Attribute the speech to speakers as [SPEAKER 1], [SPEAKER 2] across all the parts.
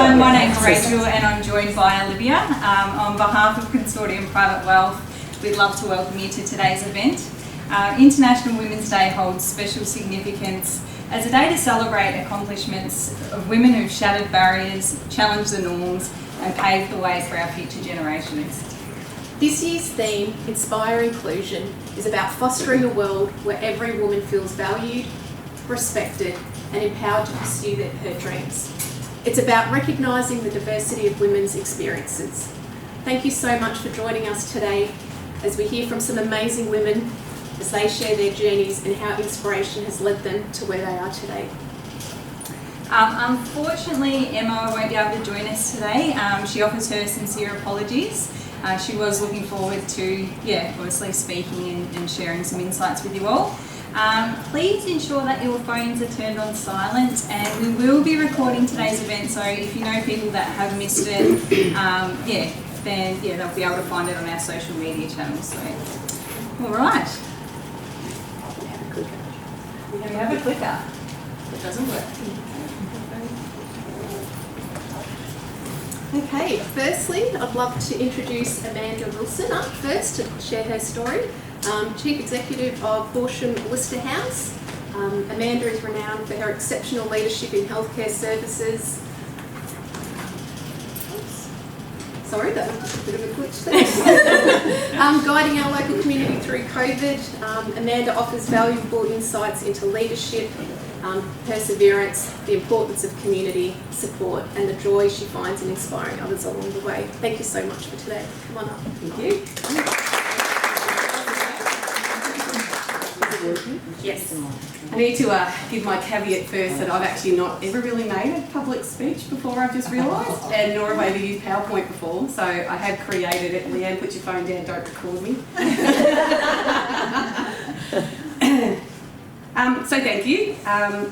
[SPEAKER 1] everyone, my name's Rachel and I'm joined by Olivia. On behalf of Consortium Private Wealth, we'd love to welcome you to today's event. International Women's Day holds special significance as a day to celebrate accomplishments of women who've shattered barriers, challenged the norms and paved the way for our future generations.
[SPEAKER 2] This year's theme, Inspire Inclusion, is about fostering a world where every woman feels valued, respected and empowered to pursue her dreams. It's about recognising the diversity of women's experiences. Thank you so much for joining us today as we hear from some amazing women as they share their journeys and how inspiration has led them to where they are today.
[SPEAKER 1] Unfortunately, Emma won't be able to join us today. She offers her sincere apologies. She was looking forward to, obviously speaking and sharing some insights with you all. Please ensure that your phones are turned on silent, and we will be recording today's event, so if you know people that have missed it, then they'll be able to find it on our social media channels. So, all right. We have a clicker. It doesn't work.
[SPEAKER 2] Okay, firstly, I'd love to introduce Amanda Wilson up first to share her story. Chief Executive of Horsham Lister House. Amanda is renowned for her exceptional leadership in healthcare services. Sorry, that was just a bit of a glitch there. Guiding our local community through COVID. Amanda offers valuable insights into leadership, perseverance, the importance of community support and the joy she finds in inspiring others along the way. Thank you so much for today. Come on up.
[SPEAKER 1] Thank you.
[SPEAKER 3] Yes. I need to give my caveat first that I've actually not ever really made a public speech before, I've just realised, and nor have I ever used PowerPoint before, so I have created it. Leanne, put your phone down, don't record me. So thank you.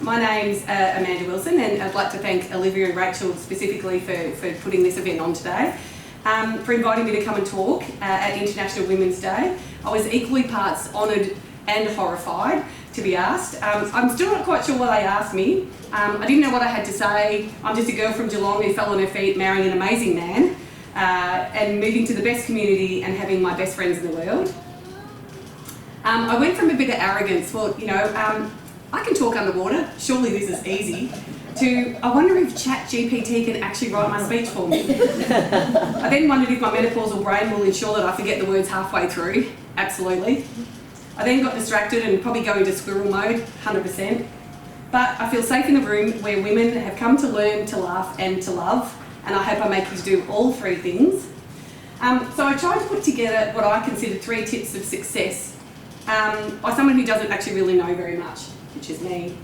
[SPEAKER 3] My name's Amanda Wilson, and I'd like to thank Olivia and Rachel specifically for putting this event on today, for inviting me to come and talk at International Women's Day. I was equally parts honoured and horrified to be asked. I'm still not quite sure what they asked me. I didn't know what I had to say. I'm just a girl from Geelong who fell on her feet marrying an amazing man and moving to the best community and having my best friends in the world. I went from a bit of arrogance, I can talk underwater, surely this is easy, to I wonder if ChatGPT can actually write my speech for me. I then wondered if my menopausal brain will ensure that I forget the words halfway through. Absolutely. I then got distracted and probably go into squirrel mode, 100%. But I feel safe in a room where women have come to learn, to laugh and to love, and I hope I make you do all three things. So I tried to put together what I consider 3 tips of success by someone who doesn't actually really know very much, which is me.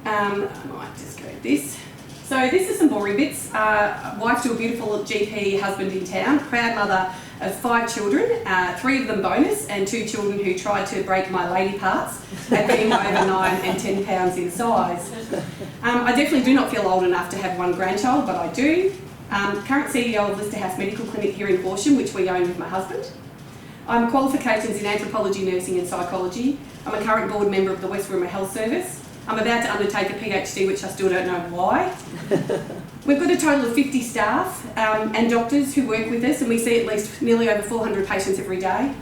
[SPEAKER 3] I might just go with this. So this is some boring bits. Wife to a beautiful GP husband in town, proud mother of 5 children, 3 of them bonus, and 2 children who tried to break my lady parts at being over 9 and 10 pounds in size. I definitely do not feel old enough to have 1 grandchild, but I do. Current CEO of Lister House Medical Clinic here in Horsham, which we own with my husband. I'm qualifications in anthropology, nursing and psychology. I'm a current board member of the West Wimmera Health Service. I'm about to undertake a PhD, which I still don't know why. We've got a total of 50 staff and doctors who work with us, and we see at least nearly over 400 patients every day.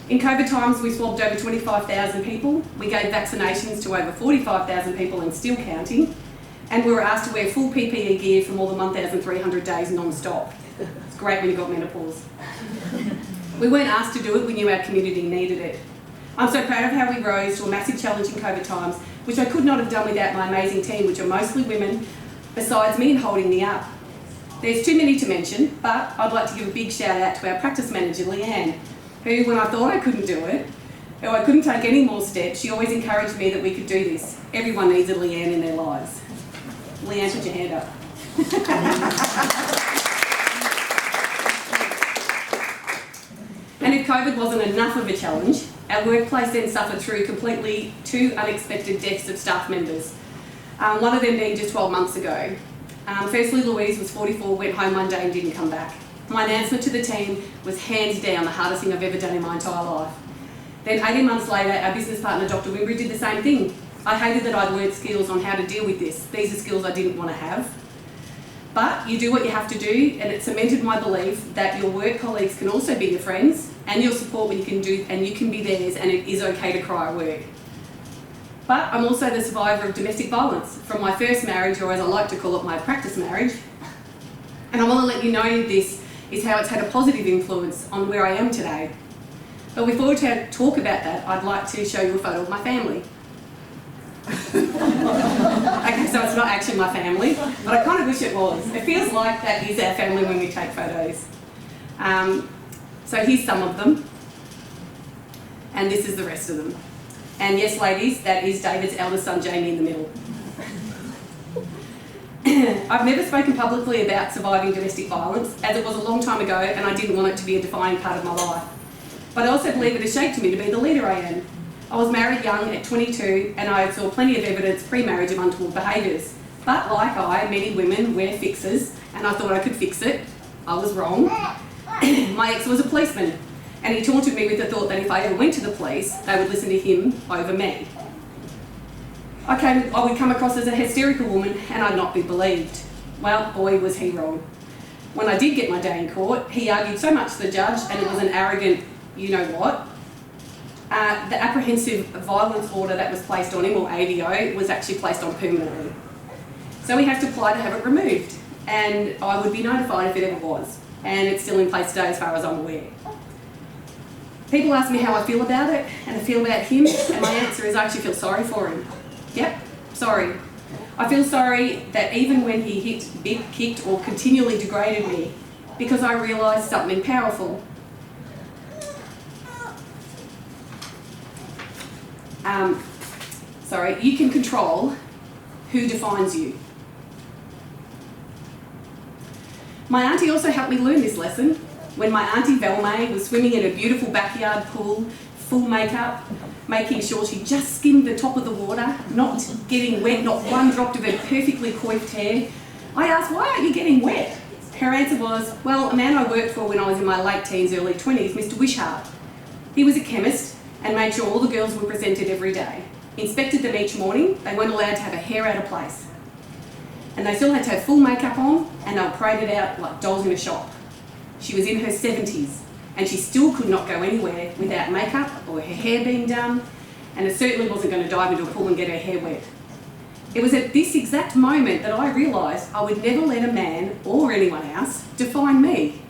[SPEAKER 3] In COVID times, we swabbed over 25,000 people. We gave vaccinations to over 45,000 people and still counting. And we were asked to wear full PPE gear for more than 1,300 days non-stop. It's great when you've got menopause. We weren't asked to do it, we knew our community needed it. I'm so proud of how we rose to a massive challenge in COVID times, which I could not have done without my amazing team, which are mostly women, besides me and holding me up. There's too many to mention, but I'd like to give a big shout out to our practice manager, Leanne, who, when I thought I couldn't do it, or I couldn't take any more steps, she always encouraged me that we could do this. Everyone needs a Leanne in their lives. Leanne, put your hand up. And if COVID wasn't enough of a challenge, our workplace then suffered through completely 2 unexpected deaths of staff members, one of them being just 12 months ago. Firstly, Louise was 44, went home one day and didn't come back. My announcement to the team was hands down the hardest thing I've ever done in my entire life. Then 18 months later, our business partner, Dr. Wimbry, did the same thing. I hated that I'd learnt skills on how to deal with this. These are skills I didn't want to have. But you do what you have to do, and it cemented my belief that your work colleagues can also be your friends and your support when you can do, and you can be theirs, and it is okay to cry at work. But I'm also the survivor of domestic violence from my first marriage, or as I like to call it, my practice marriage. And I want to let you know this is how it's had a positive influence on where I am today. But before we talk about that, I'd like to show you a photo of my family. Okay, so it's not actually my family, but I kind of wish it was. It feels like that is our family when we take photos. So here's some of them, and this is the rest of them. And yes, ladies, that is David's eldest son, Jamie, in the middle. I've never spoken publicly about surviving domestic violence, as it was a long time ago and I didn't want it to be a defining part of my life. But I also believe it has shaped me to be the leader I am. I was married young at 22 and I saw plenty of evidence pre-marriage of untoward behaviours. But like many women wear fixes, and I thought I could fix it. I was wrong. My ex was a policeman, and he taunted me with the thought that if I ever went to the police, they would listen to him over me. I would come across as a hysterical woman and I'd not be believed. Well, boy, was he wrong. When I did get my day in court, he argued so much to the judge, and it was an arrogant, you know what. The apprehensive violence order that was placed on him, or AVO, was actually placed on permanently. So we have to apply to have it removed, and I would be notified if it ever was. And it's still in place today as far as I'm aware. People ask me how I feel about it, and I feel about him, and my answer is I actually feel sorry for him. Yep, sorry. I feel sorry that even when he hit, bit, kicked, or continually degraded me, because I realised something powerful. You can control who defines you. My auntie also helped me learn this lesson when my auntie Velmay was swimming in a beautiful backyard pool, full makeup, making sure she just skimmed the top of the water, not getting wet, not one drop of her perfectly coiffed hair. I asked, why aren't you getting wet? Her answer was, well, a man I worked for when I was in my late teens, early 20s, Mr. Wishart. He was a chemist and made sure all the girls were presented every day. Inspected them each morning. They weren't allowed to have a hair out of place. And they still had to have full makeup on, and they were paraded out like dolls in a shop. She was in her 70s, and she still could not go anywhere without makeup or her hair being done, and it certainly wasn't going to dive into a pool and get her hair wet. It was at this exact moment that I realised I would never let a man, or anyone else, define me.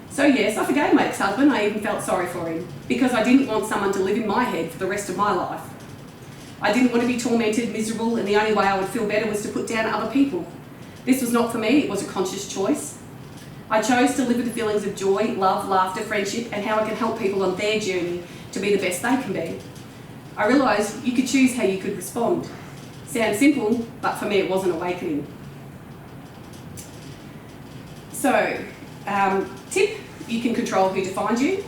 [SPEAKER 3] So yes, I forgave my ex-husband. I even felt sorry for him, because I didn't want someone to live in my head for the rest of my life. I didn't want to be tormented, miserable, and the only way I would feel better was to put down other people. This was not for me, it was a conscious choice. I chose to live with the feelings of joy, love, laughter, friendship, and how I can help people on their journey to be the best they can be. I realised you could choose how you could respond. Sounds simple, but for me it was an awakening. So, tip, you can control who defines you.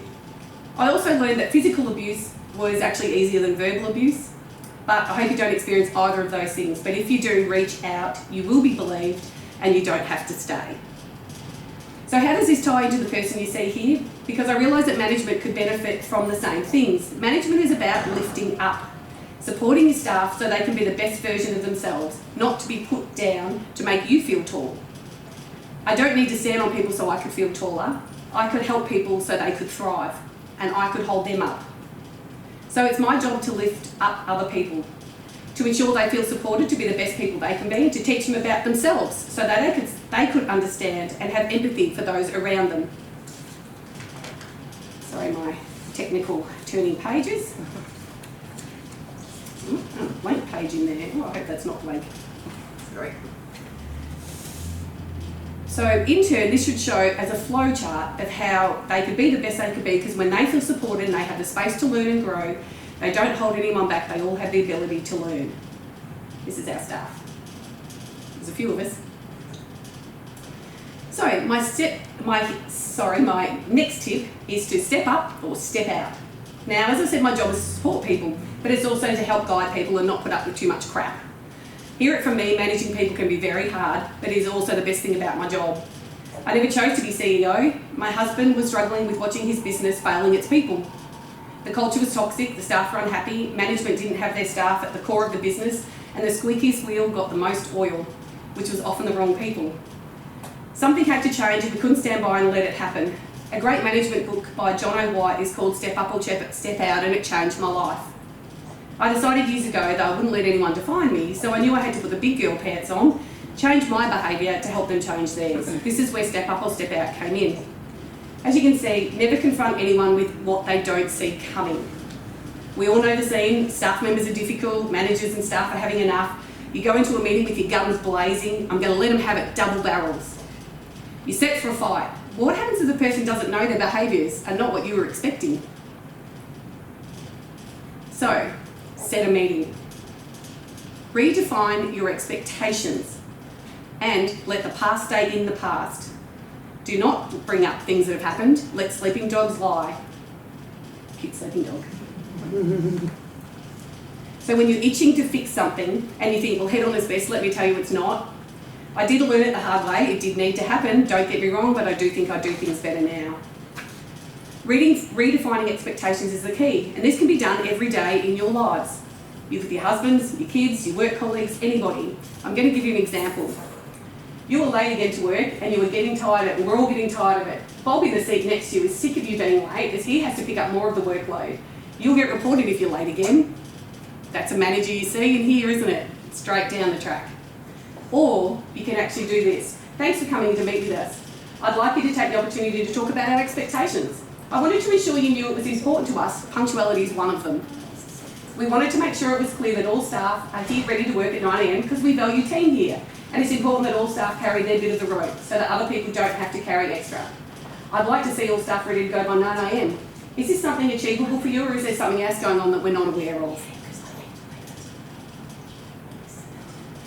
[SPEAKER 3] I also learned that physical abuse was actually easier than verbal abuse. But I hope you don't experience either of those things. But if you do, reach out, you will be believed, and you don't have to stay. So how does this tie into the person you see here? Because I realise that management could benefit from the same things. Management is about lifting up, supporting your staff so they can be the best version of themselves, not to be put down to make you feel tall. I don't need to stand on people so I could feel taller. I could help people so they could thrive, and I could hold them up. So it's my job to lift up other people, to ensure they feel supported to be the best people they can be, and to teach them about themselves so that they could understand and have empathy for those around them. Sorry, my technical turning pages. Blank page in there. Oh, I hope that's not blank. Sorry. So in turn, this should show as a flow chart of how they could be the best they could be, because when they feel supported and they have the space to learn and grow, they don't hold anyone back, they all have the ability to learn. This is our staff. There's a few of us. So my next tip is to step up or step out. Now, as I said, my job is to support people, but it's also to help guide people and not put up with too much crap. Hear it from me, managing people can be very hard, but it is also the best thing about my job. I never chose to be CEO. My husband was struggling with watching his business failing its people. The culture was toxic, the staff were unhappy, management didn't have their staff at the core of the business, and the squeakiest wheel got the most oil, which was often the wrong people. Something had to change and we couldn't stand by and let it happen. A great management book by John O. White is called Step Up or Step Out, and it changed my life. I decided years ago that I wouldn't let anyone define me, so I knew I had to put the big girl pants on, change my behaviour to help them change theirs. This is where Step Up or Step Out came in. As you can see, never confront anyone with what they don't see coming. We all know the scene. Staff members are difficult, managers and staff are having enough. You go into a meeting with your guns blazing. I'm going to let them have it double barrels. You set for a fight. What happens if the person doesn't know their behaviours and not what you were expecting? So, set a meeting. Redefine your expectations and let the past stay in the past. Do not bring up things that have happened. Let sleeping dogs lie. Cute sleeping dog. So when you're itching to fix something and you think, well, head on is best, let me tell you it's not. I did learn it the hard way. It did need to happen. Don't get me wrong, but I do think I do things better now. Redefining expectations is the key, and this can be done every day in your lives. You with your husbands, your kids, your work colleagues, anybody. I'm going to give you an example. You're late again to work and you are getting tired of it, and we're all getting tired of it. Bob in the seat next to you is sick of you being late as he has to pick up more of the workload. You'll get reported if you're late again. That's a manager you see in here, isn't it? Straight down the track. Or you can actually do this. Thanks for coming to meet with us. I'd like you to take the opportunity to talk about our expectations. I wanted to ensure you knew it was important to us. Punctuality is one of them. We wanted to make sure it was clear that all staff are here ready to work at 9 a.m. because we value team here. And it's important that all staff carry their bit of the rope so that other people don't have to carry extra. I'd like to see all staff ready to go by 9 a.m. Is this something achievable for you, or is there something else going on that we're not aware of?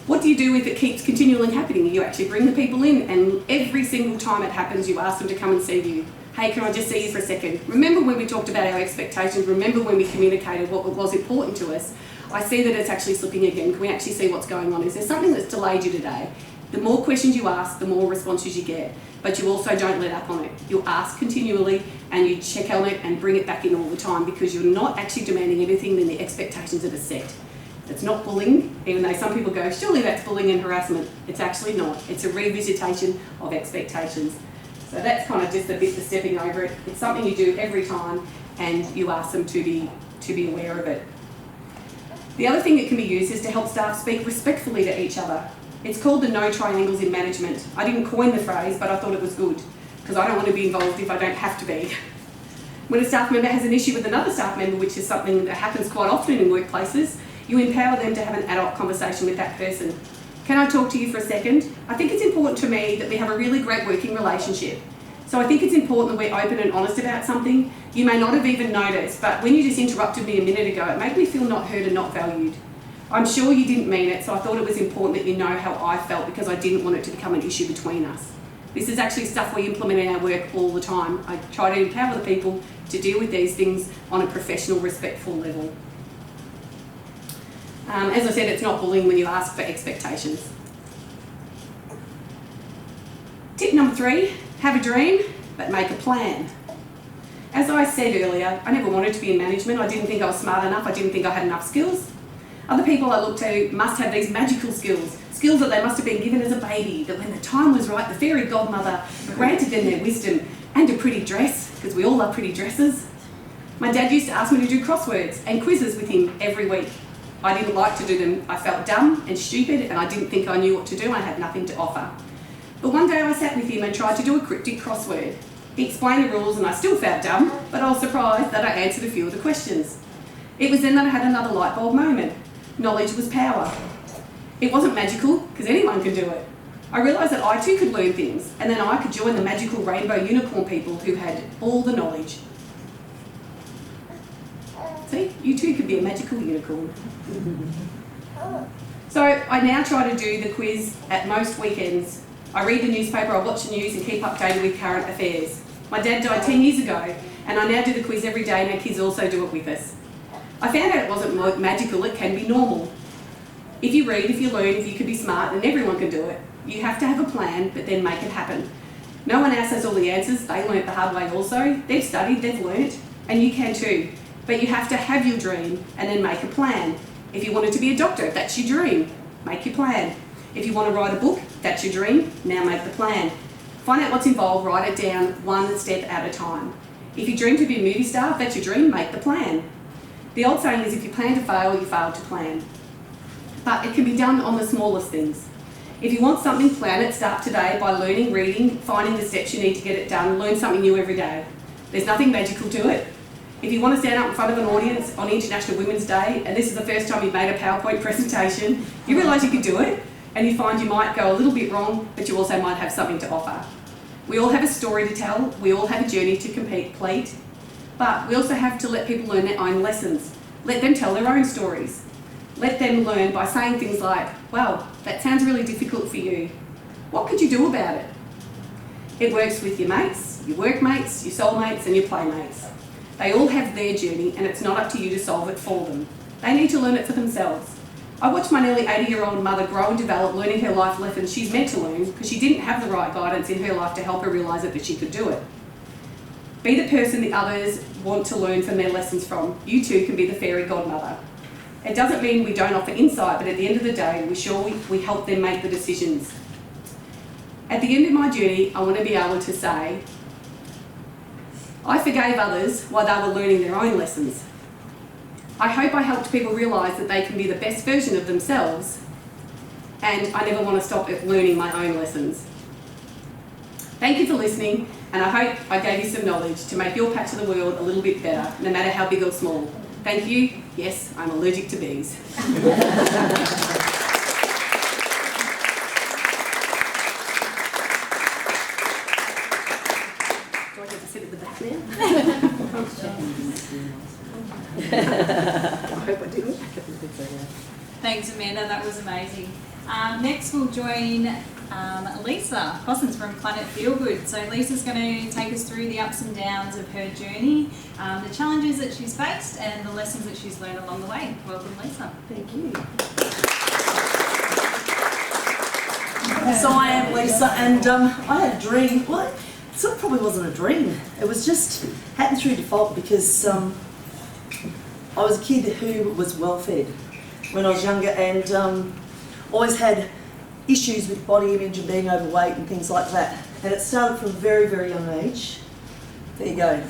[SPEAKER 3] What do you do if it keeps continually happening? You actually bring the people in, and every single time it happens, you ask them to come and see you. Hey, can I just see you for a second? Remember when we talked about our expectations? Remember when we communicated what was important to us? I see that it's actually slipping again. Can we actually see what's going on? Is there something that's delayed you today? The more questions you ask, the more responses you get. But you also don't let up on it. You ask continually and you check on it and bring it back in all the time, because you're not actually demanding anything than the expectations that are set. It's not bullying, even though some people go, surely that's bullying and harassment. It's actually not. It's a revisitation of expectations. So that's kind of just a bit of stepping over it. It's something you do every time and you ask them to be aware of it. The other thing that can be used is to help staff speak respectfully to each other. It's called the no triangles in management. I didn't coin the phrase, but I thought it was good, because I don't want to be involved if I don't have to be. When a staff member has an issue with another staff member, which is something that happens quite often in workplaces, you empower them to have an adult conversation with that person. Can I talk to you for a second? I think it's important to me that we have a really great working relationship. So I think it's important that we're open and honest about something. You may not have even noticed, but when you just interrupted me a minute ago, it made me feel not heard and not valued. I'm sure you didn't mean it, so I thought it was important that you know how I felt, because I didn't want it to become an issue between us. This is actually stuff we implement in our work all the time. I try to empower the people to deal with these things on a professional, respectful level. As I said, it's not bullying when you ask for expectations. Tip number 3, have a dream, but make a plan. As I said earlier, I never wanted to be in management. I didn't think I was smart enough. I didn't think I had enough skills. Other people I looked to must have these magical skills that they must have been given as a baby, that when the time was right, the fairy godmother granted them their wisdom and a pretty dress, because we all love pretty dresses. My dad used to ask me to do crosswords and quizzes with him every week. I didn't like to do them. I felt dumb and stupid, and I didn't think I knew what to do, and I had nothing to offer. But one day I sat with him and tried to do a cryptic crossword. He explained the rules and I still felt dumb, but I was surprised that I answered a few of the questions. It was then that I had another light bulb moment. Knowledge was power. It wasn't magical, because anyone could do it. I realised that I too could learn things, and then I could join the magical rainbow unicorn people who had all the knowledge. See, you too could be a magical unicorn. So I now try to do the quiz at most weekends. I read the newspaper, I watch the news and keep updated with current affairs. My dad died 10 years ago, and I now do the quiz every day, and our kids also do it with us. I found out it wasn't magical, it can be normal. If you read, if you learn, if you can be smart, then everyone can do it. You have to have a plan, but then make it happen. No one else has all the answers. They learnt the hard way also. They've studied, they've learnt, and you can too. But you have to have your dream and then make a plan. If you wanted to be a doctor, that's your dream, make your plan. If you want to write a book, that's your dream, now make the plan. Find out what's involved, write it down one step at a time. If you dream to be a movie star, that's your dream, make the plan. The old saying is if you plan to fail, you fail to plan. But it can be done on the smallest things. If you want something, plan it, start today by learning, reading, finding the steps you need to get it done, learn something new every day. There's nothing magical to it. If you want to stand up in front of an audience on International Women's Day, and this is the first time you've made a PowerPoint presentation, you realise you could do it, and you find you might go a little bit wrong, but you also might have something to offer. We all have a story to tell, we all have a journey to complete, but we also have to let people learn their own lessons. Let them tell their own stories. Let them learn by saying things like, wow, that sounds really difficult for you. What could you do about it? It works with your mates, your workmates, your soulmates and your playmates. They all have their journey and it's not up to you to solve it for them. They need to learn it for themselves. I watched my nearly 80-year-old mother grow and develop, learning her life lessons she's meant to learn because she didn't have the right guidance in her life to help her realise that she could do it. Be the person the others want to learn from their lessons from. You too can be the fairy godmother. It doesn't mean we don't offer insight, but at the end of the day, we help them make the decisions. At the end of my journey, I want to be able to say, I forgave others while they were learning their own lessons. I hope I helped people realise that they can be the best version of themselves, and I never want to stop learning my own lessons. Thank you for listening, and I hope I gave you some knowledge to make your patch of the world a little bit better, no matter how big or small. Thank you. Yes, I'm allergic to bees.
[SPEAKER 4] Do I
[SPEAKER 3] get to sit at the back now?
[SPEAKER 4] I hope I didn't.
[SPEAKER 1] Thanks, Amanda. That was amazing. Next, we'll join Lisa Cossins from Planet Feel Good. So Lisa's going to take us through the ups and downs of her journey, the challenges that she's faced, and the lessons that she's learned along the way. Welcome, Lisa.
[SPEAKER 4] Thank you. So I am Lisa, and I had a dream. Well, it sort of probably wasn't a dream. It was just happened through default because I was a kid who was well fed when I was younger, and always had issues with body image and being overweight and things like that. And it started from a very, very young age. There you go.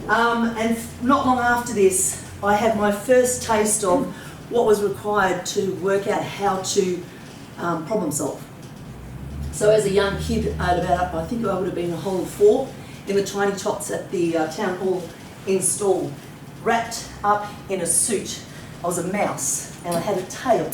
[SPEAKER 4] And not long after this, I had my first taste of what was required to work out how to problem solve. So as a young kid, at about, I think I would have been a whole 4 in the tiny tots at the town hall in Stall, wrapped up in a suit. I was a mouse and I had a tail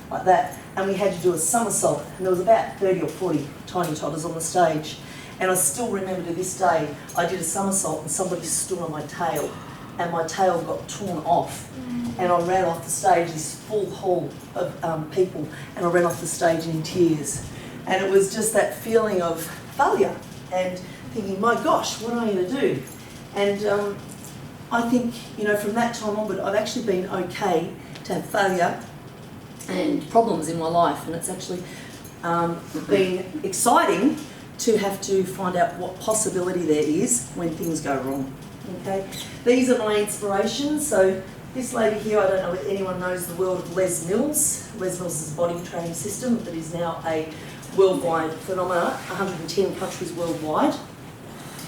[SPEAKER 4] like that, and we had to do a somersault, and there was about 30 or 40 tiny toddlers on the stage, and I still remember to this day I did a somersault and somebody stood on my tail and my tail got torn off, and I ran off the stage, this full hall of people, and I ran off the stage in tears, and it was just that feeling of failure and thinking, my gosh, what am I going to do? And I think, you know, from that time onward I've actually been okay to have failure and problems in my life, and it's actually been exciting to have to find out what possibility there is when things go wrong. Okay, these are my inspirations. So this lady here, I don't know if anyone knows the world of Les Mills. Les Mills is a body training system that is now a worldwide phenomenon, 110 countries worldwide,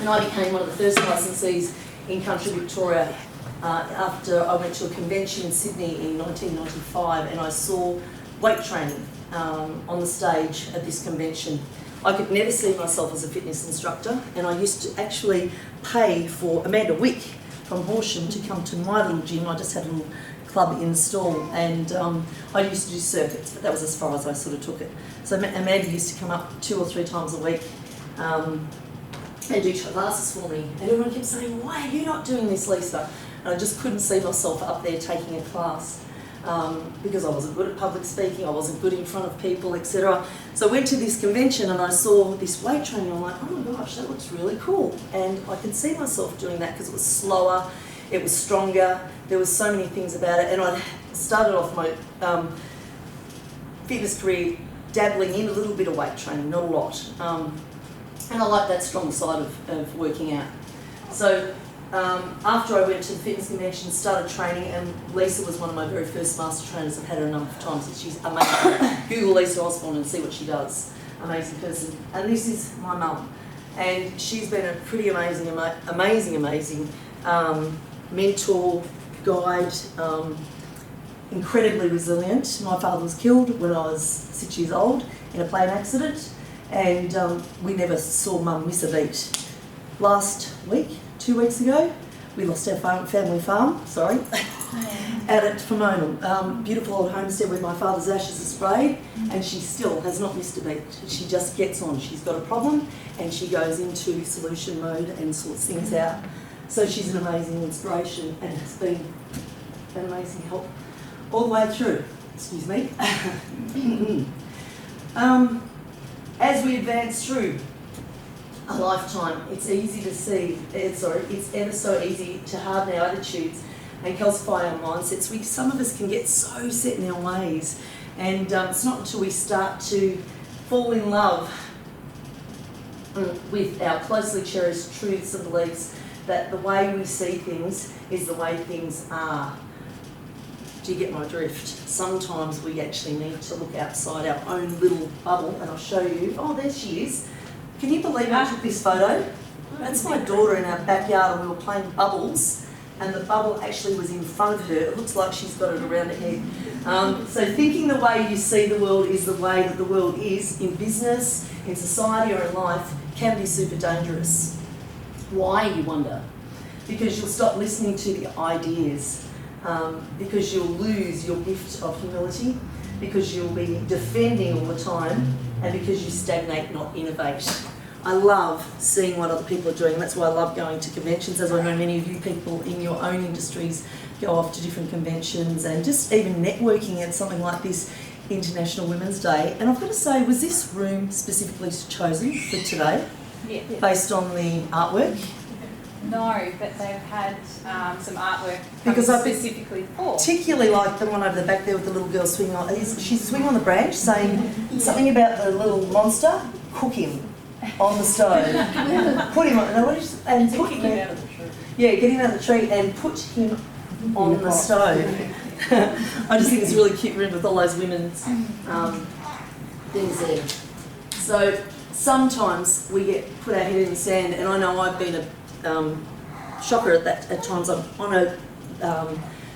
[SPEAKER 4] and I became one of the first licensees in country Victoria after I went to a convention in Sydney in 1995, and I saw weight training on the stage at this convention. I could never see myself as a fitness instructor, and I used to actually pay for Amanda Wick from Horsham to come to my little gym. I just had a little club in Stall, and I used to do circuits, but that was as far as I sort of took it. So Amanda used to come up 2 or 3 times a week and do classes for me, and everyone kept saying, why are you not doing this, Lisa? And I just couldn't see myself up there taking a class because I wasn't good at public speaking, I wasn't good in front of people, etc. So I went to this convention and I saw this weight training. I'm like, oh my gosh, that looks really cool. And I could see myself doing that because it was slower, it was stronger, there was so many things about it. And I started off my fitness career dabbling in a little bit of weight training, not a lot. And I like that strong side of working out. So after I went to the fitness convention, started training, and Lisa was one of my very first master trainers. I've had her a number of times, and she's amazing. Google Lisa Osborne and see what she does. Amazing person. And this is my mum, and she's been a pretty amazing mentor, guide, incredibly resilient. My father was killed when I was 6 years old in a plane accident, and we never saw Mum miss a beat. Last week, 2 weeks ago, we lost our family farm, out at Pomona. Beautiful old homestead where my father's ashes are sprayed, and she still has not missed a beat. She just gets on. She's got a problem, and she goes into solution mode and sorts things out. So she's an amazing inspiration and has been an amazing help all the way through. Excuse me. As we advance through a lifetime, it's easy to see, it's ever so easy to harden our attitudes and calcify our mindsets. Some of us can get so set in our ways, and it's not until we start to fall in love with our closely cherished truths and beliefs that the way we see things is the way things are. Do you get my drift? Sometimes we actually need to look outside our own little bubble, and I'll show you. Oh, there she is. Can you believe I took this photo? That's my daughter in our backyard, and we were playing bubbles, and the bubble actually was in front of her. It looks like she's got it around her head. So thinking the way you see the world is the way that the world is in business, in society, or in life can be super dangerous. Why, you wonder? Because you'll stop listening to the ideas, because you'll lose your gift of humility, because you'll be defending all the time, and because you stagnate, not innovate. I love seeing what other people are doing. That's why I love going to conventions, as I know many of you people in your own industries go off to different conventions, and just even networking at something like this, International Women's Day. And I've got to say, was this room specifically chosen for today?
[SPEAKER 1] Yeah.
[SPEAKER 4] Based on the artwork?
[SPEAKER 1] No, but they've had some artwork
[SPEAKER 4] Because I've been
[SPEAKER 1] specifically for.
[SPEAKER 4] particularly like the one over the back there with the little girl swinging on. She's swinging on the branch, saying something about the little monster. Cook him on the stove. Put him on. No, what is, and put him out of the tree. Yeah, get him out of the tree and put him on the stove. I just think it's really cute room with all those women's things there. So sometimes we get put our head in the sand, and I know I've been a shocker at times. I'm on a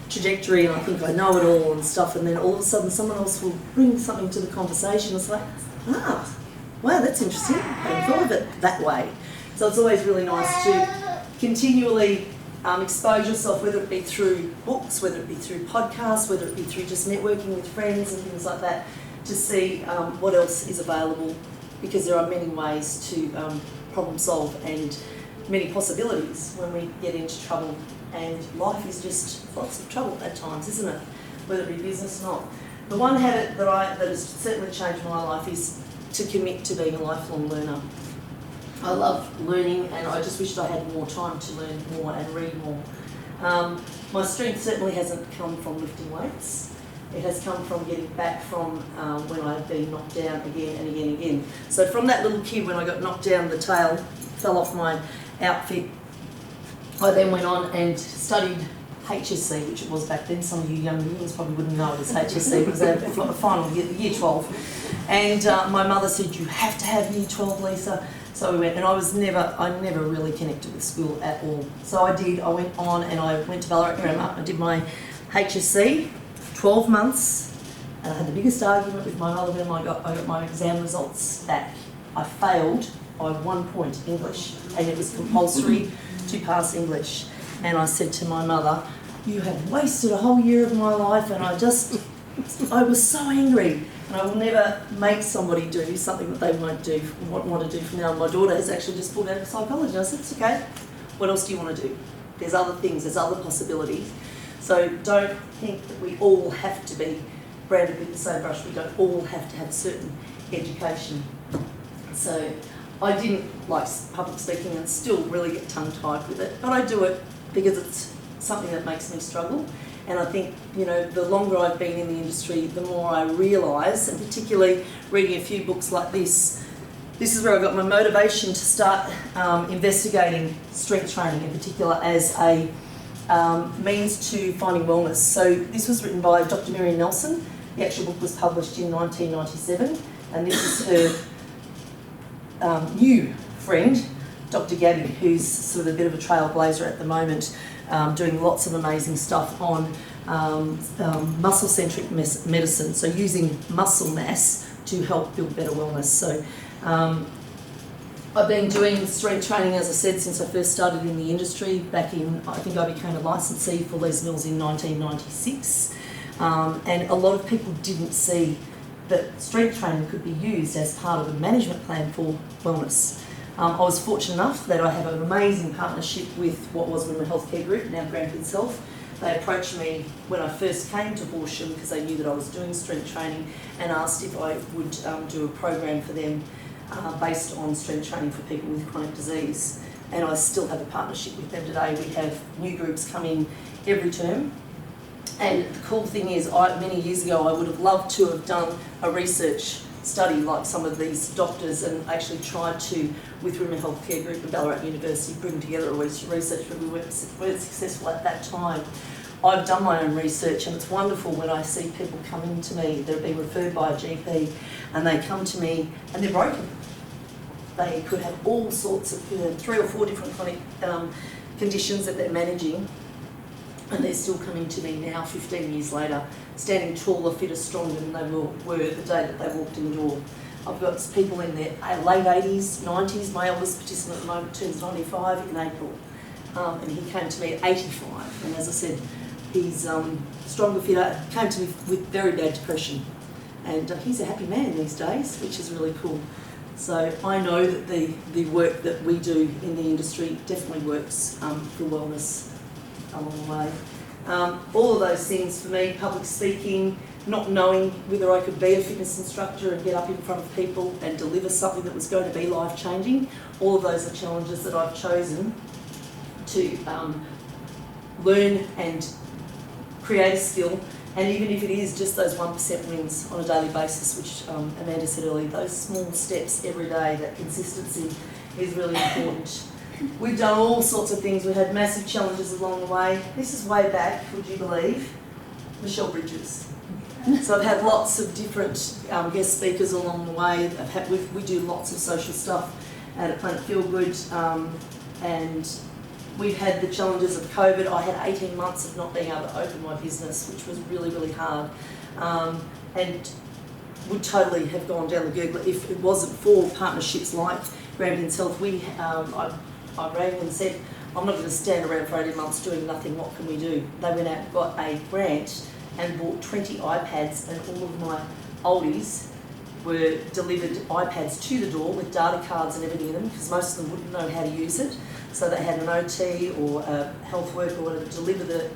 [SPEAKER 4] trajectory, and I think I know it all and stuff, and then all of a sudden someone else will bring something to the conversation. It's like, wow, that's interesting. I hadn't thought of it that way. So it's always really nice to continually expose yourself, whether it be through books, whether it be through podcasts, whether it be through just networking with friends and things like that, to see what else is available, because there are many ways to problem solve and many possibilities when we get into trouble, and life is just lots of trouble at times, isn't it? Whether it be business or not. The one habit that has certainly changed my life is to commit to being a lifelong learner. I love learning, and I just wished I had more time to learn more and read more. My strength certainly hasn't come from lifting weights. It has come from getting back from when I've been knocked down again and again and again. So from that little kid, when I got knocked down, the tail fell off my outfit, I then went on and studied HSC, which it was back then. Some of you young viewers probably wouldn't know it as HSC, because they had a final year 12. And my mother said, you have to have year 12, Lisa. So we went, and I never really connected with school at all. So I did. I went on and I went to Ballarat Grammar. I did my HSC, 12 months, and I had the biggest argument with my mother when I got my exam results back. I failed by 1 point English, and it was compulsory to pass English. And I said to my mother, you have wasted a whole year of my life, and I was so angry. And I will never make somebody do something that they won't do, want to do from now on. My daughter has actually just pulled out of psychology. I said, it's okay. What else do you want to do? There's other things, there's other possibilities. So don't think that we all have to be branded with the same brush. We don't all have to have a certain education. So I didn't like public speaking and still really get tongue-tied with it. But I do it because it's something that makes me struggle. And I think, the longer I've been in the industry, the more I realise, and particularly reading a few books like this, this is where I got my motivation to start investigating strength training in particular as a means to finding wellness. So this was written by Dr. Mary Nelson. The actual book was published in 1997, and this is her new friend, Dr. Gabby, who's sort of a bit of a trailblazer at the moment, doing lots of amazing stuff on muscle-centric medicine, so using muscle mass to help build better wellness. So I've been doing strength training, as I said, since I first started in the industry back in, I think I became a licensee for Les Mills in 1996. And a lot of people didn't see that strength training could be used as part of a management plan for wellness. I was fortunate enough that I have an amazing partnership with what was Women Healthcare Group, now Grandkids Health. They approached me when I first came to Horsham because they knew that I was doing strength training and asked if I would do a program for them based on strength training for people with chronic disease. And I still have a partnership with them today. We have new groups coming every term. And the cool thing is, many years ago, I would have loved to have done a research study like some of these doctors and actually tried to, with Women Healthcare Group at Ballarat University, bring together a research, but we weren't successful at that time. I've done my own research, and it's wonderful when I see people coming to me that have been referred by a GP, and they come to me and they're broken. They could have all sorts of 3 or 4 different chronic conditions that they're managing, and they're still coming to me now, 15 years later, standing taller, fitter, stronger than they were the day that they walked in the door. I've got people in their late 80s, 90s. My eldest participant at the moment turns 95 in April, and he came to me at 85. And as I said, he's stronger, fitter, came to me with very bad depression. And he's a happy man these days, which is really cool. So I know that the work that we do in the industry definitely works for wellness along the way. All of those things for me, public speaking, not knowing whether I could be a fitness instructor and get up in front of people and deliver something that was going to be life-changing, all of those are challenges that I've chosen to learn and create a skill. And even if it is just those 1% wins on a daily basis, which Amanda said earlier, those small steps every day, that consistency is really important. We've done all sorts of things. We had massive challenges along the way. This is way back, would you believe? Michelle Bridges. So I've had lots of different guest speakers along the way. We do lots of social stuff at Planet Feel Good, and we've had the challenges of COVID. I had 18 months of not being able to open my business, which was really, really hard, and would totally have gone down the Googler if it wasn't for partnerships like Grandkids Health. I rang and said, I'm not going to stand around for 18 months doing nothing, what can we do? They went out and got a grant and bought 20 iPads, and all of my oldies were delivered iPads to the door with data cards and everything in them, because most of them wouldn't know how to use it. So they had an OT or a health worker or whatever deliver the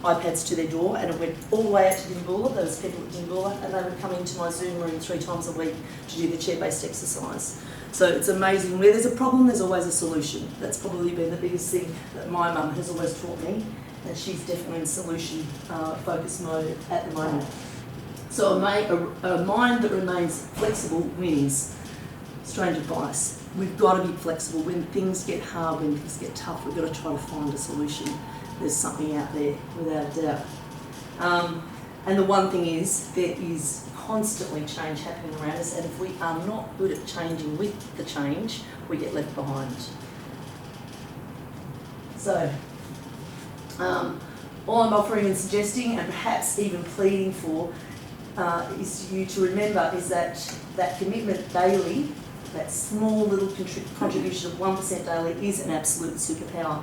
[SPEAKER 4] iPads to their door, and it went all the way out to Dinboola. There was people at Dinboola, and they would come into my Zoom room 3 times a week to do the chair-based exercise. So it's amazing. Where there's a problem, there's always a solution. That's probably been the biggest thing that my mum has always taught me, and she's definitely in solution focus mode at the moment. So a mind that remains flexible wins. Strange advice. We've got to be flexible. When things get hard, when things get tough, we've got to try to find a solution. There's something out there, without a doubt. And the one thing is, there is constantly change happening around us, and if we are not good at changing with the change, we get left behind. So, all I'm offering and suggesting, and perhaps even pleading for, is you to remember is that commitment daily, that small little contribution of 1% daily is an absolute superpower.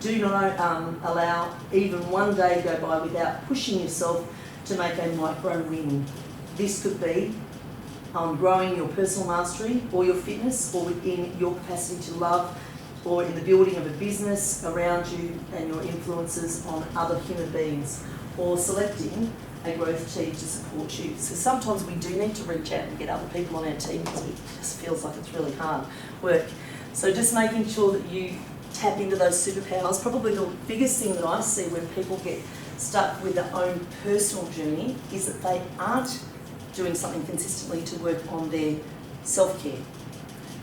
[SPEAKER 4] Do not allow even one day to go by without pushing yourself to make a micro win. This could be growing your personal mastery or your fitness, or within your capacity to love, or in the building of a business around you and your influences on other human beings, or selecting a growth team to support you. So sometimes we do need to reach out and get other people on our team because it just feels like it's really hard work. So just making sure that you tap into those superpowers. Probably the biggest thing that I see when people get stuck with their own personal journey is that they aren't doing something consistently to work on their self-care.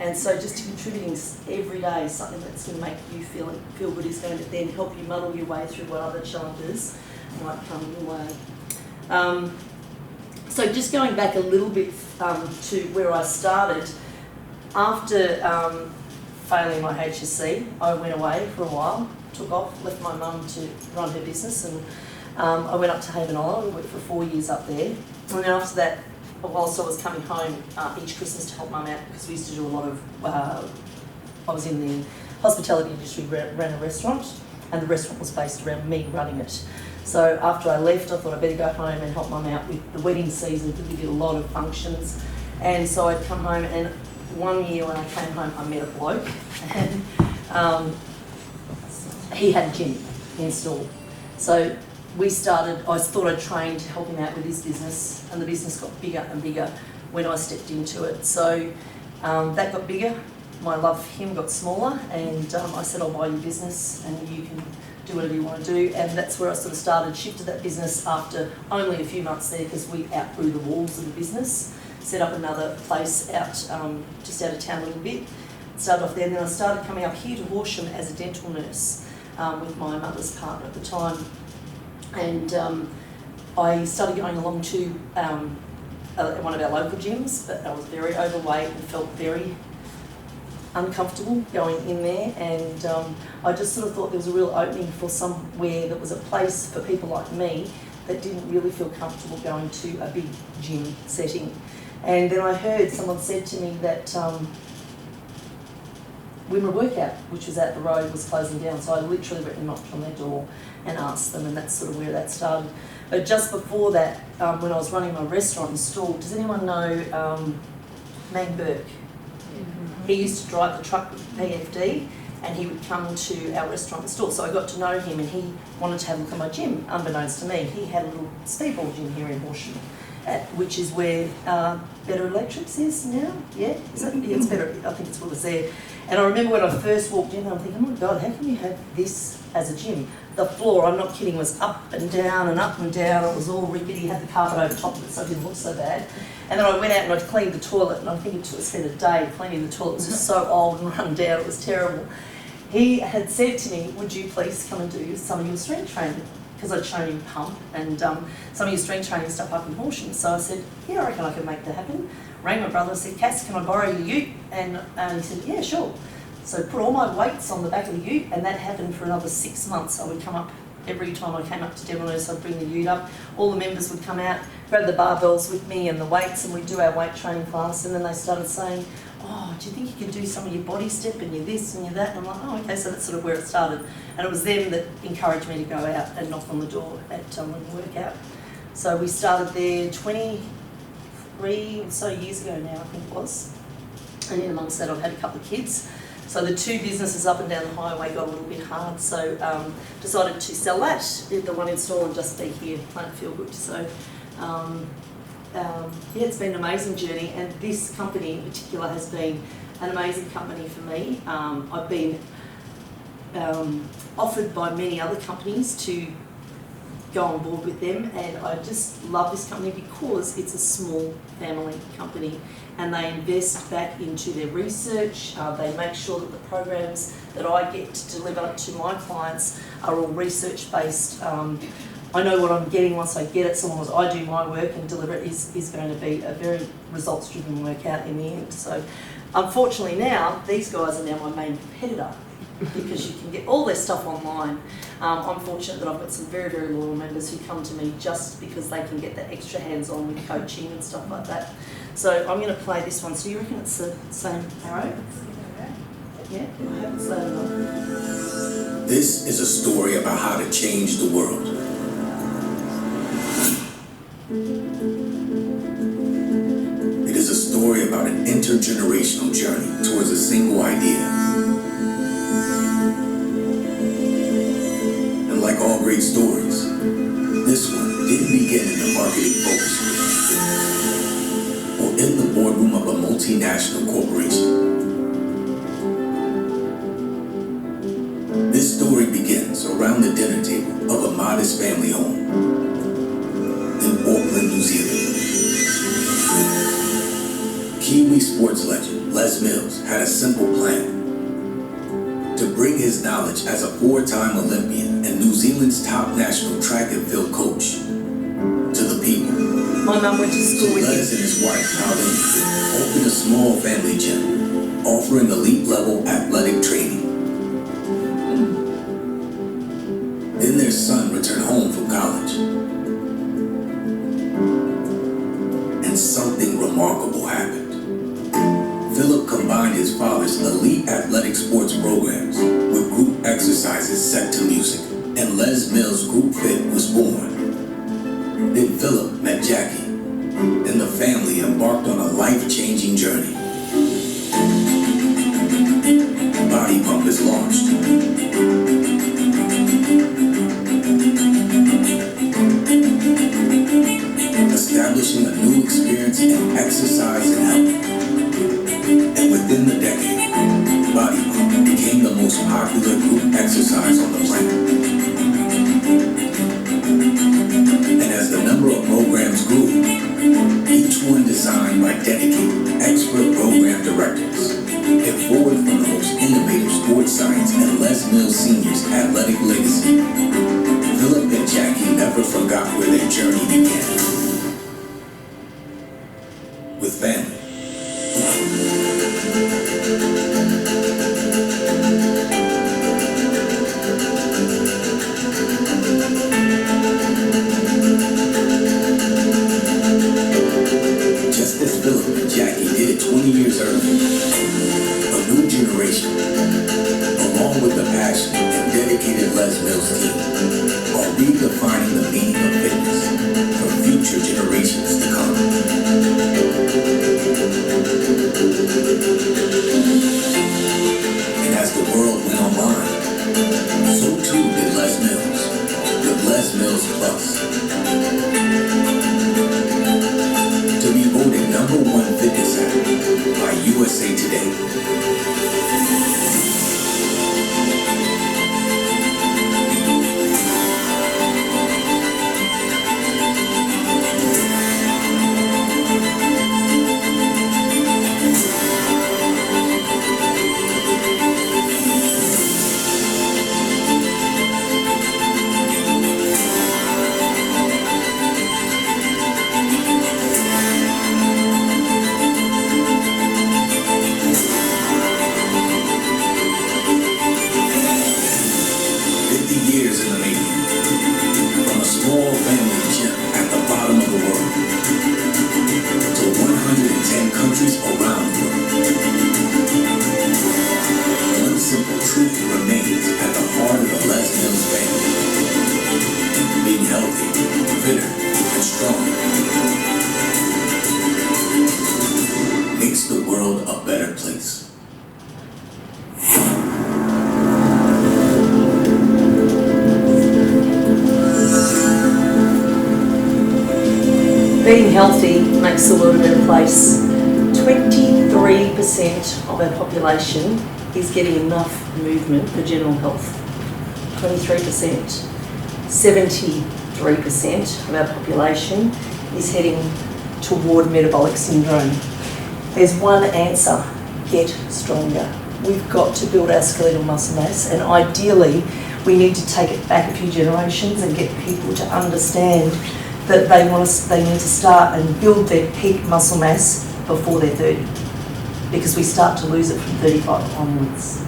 [SPEAKER 4] And so just contributing every day something that's going to make you feel good is going to then help you muddle your way through what other challenges might come your way. So just going back a little bit to where I started, after failing my HSC, I went away for a while, took off, left my mum to run her business, and I went up to Haven Island. We worked for 4 years up there. And then after that, whilst I was coming home each Christmas to help mum out, because we used to do a lot of, I was in the hospitality industry, ran a restaurant, and the restaurant was based around me running it. So after I left, I thought I'd better go home and help mum out with the wedding season, because we did a lot of functions. And so I'd come home, and one year when I came home, I met a bloke, and he had a gym installed. So I thought I'd train to help him out with his business, and the business got bigger and bigger when I stepped into it. So that got bigger, my love for him got smaller, and I said, I'll buy your business and you can do whatever you want to do. And that's where I sort of shifted that business after only a few months there, because we outgrew the walls of the business, set up another place out just out of town a little bit, started off there, and then I started coming up here to Horsham as a dental nurse with my mother's partner at the time. And I started going along to one of our local gyms, but I was very overweight and felt very uncomfortable going in there, and I just sort of thought there was a real opening for somewhere that was a place for people like me that didn't really feel comfortable going to a big gym setting. And then I heard someone said to me that Women Workout, which was out the road, was closing down, so I literally went and knocked on their door and asked them, and that's sort of where that started. But just before that, when I was running my restaurant in Stawell, does anyone know Mang Burke? He used to drive the truck with PFD, and he would come to our restaurant in Stawell, so I got to know him, and he wanted to have a look at my gym. Unbeknownst to me, he had a little speedball gym here in Horsham, which is where Better Electrics is now. Yeah, is that? Yeah, it's Better. I think it's what was there. And I remember when I first walked in, I'm thinking, oh my God, how can you have this as a gym? The floor, I'm not kidding, was up and down and up and down. It was all rickety, had the carpet over top of it, so it didn't look so bad. And then I went out and I cleaned the toilet, and I think it spent a day cleaning the toilet. It was just so old and run down, it was terrible. He had said to me, would you please come and do some of your strength training? Because I'd shown him pump and some of your strength training stuff up in Horsham. So I said, yeah, I reckon I can make that happen. Rang my brother and said, Cass, can I borrow your ute? And he said, yeah, sure. So put all my weights on the back of the ute, and that happened for another 6 months. I would come up, every time I came up to Devil Nurse, I'd bring the ute up. All the members would come out, grab the barbells with me and the weights, and we'd do our weight training class. And then they started saying, oh, do you think you can do some of your body step and your this and your that? And I'm like, oh, okay, so that's sort of where it started. And it was them that encouraged me to go out and knock on the door at Women Workout. So we started there 23 or so years ago now, I think it was. And in amongst that, I've had a couple of kids. So the two businesses up and down the highway got a little bit hard, so decided to sell that, the one in Stawell, and just be here, Planet Feel Good. So yeah, it's been an amazing journey, and this company in particular has been an amazing company for me. I've been offered by many other companies to go on board with them, and I just love this company because it's a small family company, and they invest back into their research. They make sure that the programs that I get to deliver to my clients are all research based. I know what I'm getting once I get it, so long as I do my work and deliver it is going to be a very results driven workout in the end. So unfortunately now, these guys are now my main competitor, because you can get all their stuff online. I'm fortunate that I've got some very, very loyal members who come to me just because they can get that extra hands-on with coaching and stuff like that. So I'm going to play this one. So you reckon it's the same arrow? Yeah, I hope it's loud enough.
[SPEAKER 5] This is a story about how to change the world. It is a story about an intergenerational journey towards a single idea. Like all great stories, this one didn't begin in the marketing focus group or in the boardroom of a multinational corporation. This story begins around the dinner table of a modest family home in Auckland, New Zealand. Kiwis sports legend Les Mills had a simple plan: to bring his knowledge as a four-time Olympian and New Zealand's top national track and field coach to the people.
[SPEAKER 4] My mum went to school with
[SPEAKER 5] Les
[SPEAKER 4] him.
[SPEAKER 5] and his wife, Colleen, opened a small family gym, offering elite-level athletic training. Then their son returned home from college, and something remarkable happened. Philip combined his father's elite athletic sports programs with group exercises set to music, and Les Mills Group Fit was born. Then Philip met Jackie, and the family embarked on a life-changing journey. Body Pump is launched. Establishing a new experience in exercise and health. And within the decade, Body Pump became the most popular group exercise on the planet. And as the number of programs grew, each one designed by dedicated expert program directors, it forward from the most innovative sports science and Les Mills Senior's athletic legacy. Philip and Jackie never forgot where their journey began. With family. Just as Philip and Jackie did it 20 years earlier, a new generation, along with the passion and dedicated Les Mills team, are redefining the meaning of fitness for future generations to come. And as the world went online, so too did Les Mills, with Les Mills Plus. To be voted #1 fitness app by USA Today. 50 years in the making. From a small family gym at the bottom of the world to 110 countries around the world. One simple truth remains at the heart of the Les Mills family. Being healthy, fitter, and strong makes the world a better place.
[SPEAKER 4] Being healthy makes the world a better place. 23% of our population is getting enough movement for general health. 23%. 73% of our population is heading toward metabolic syndrome. There's one answer: get stronger. We've got to build our skeletal muscle mass, and ideally we need to take it back a few generations and get people to understand that they need to start and build their peak muscle mass before they're 30, because we start to lose it from 35 onwards.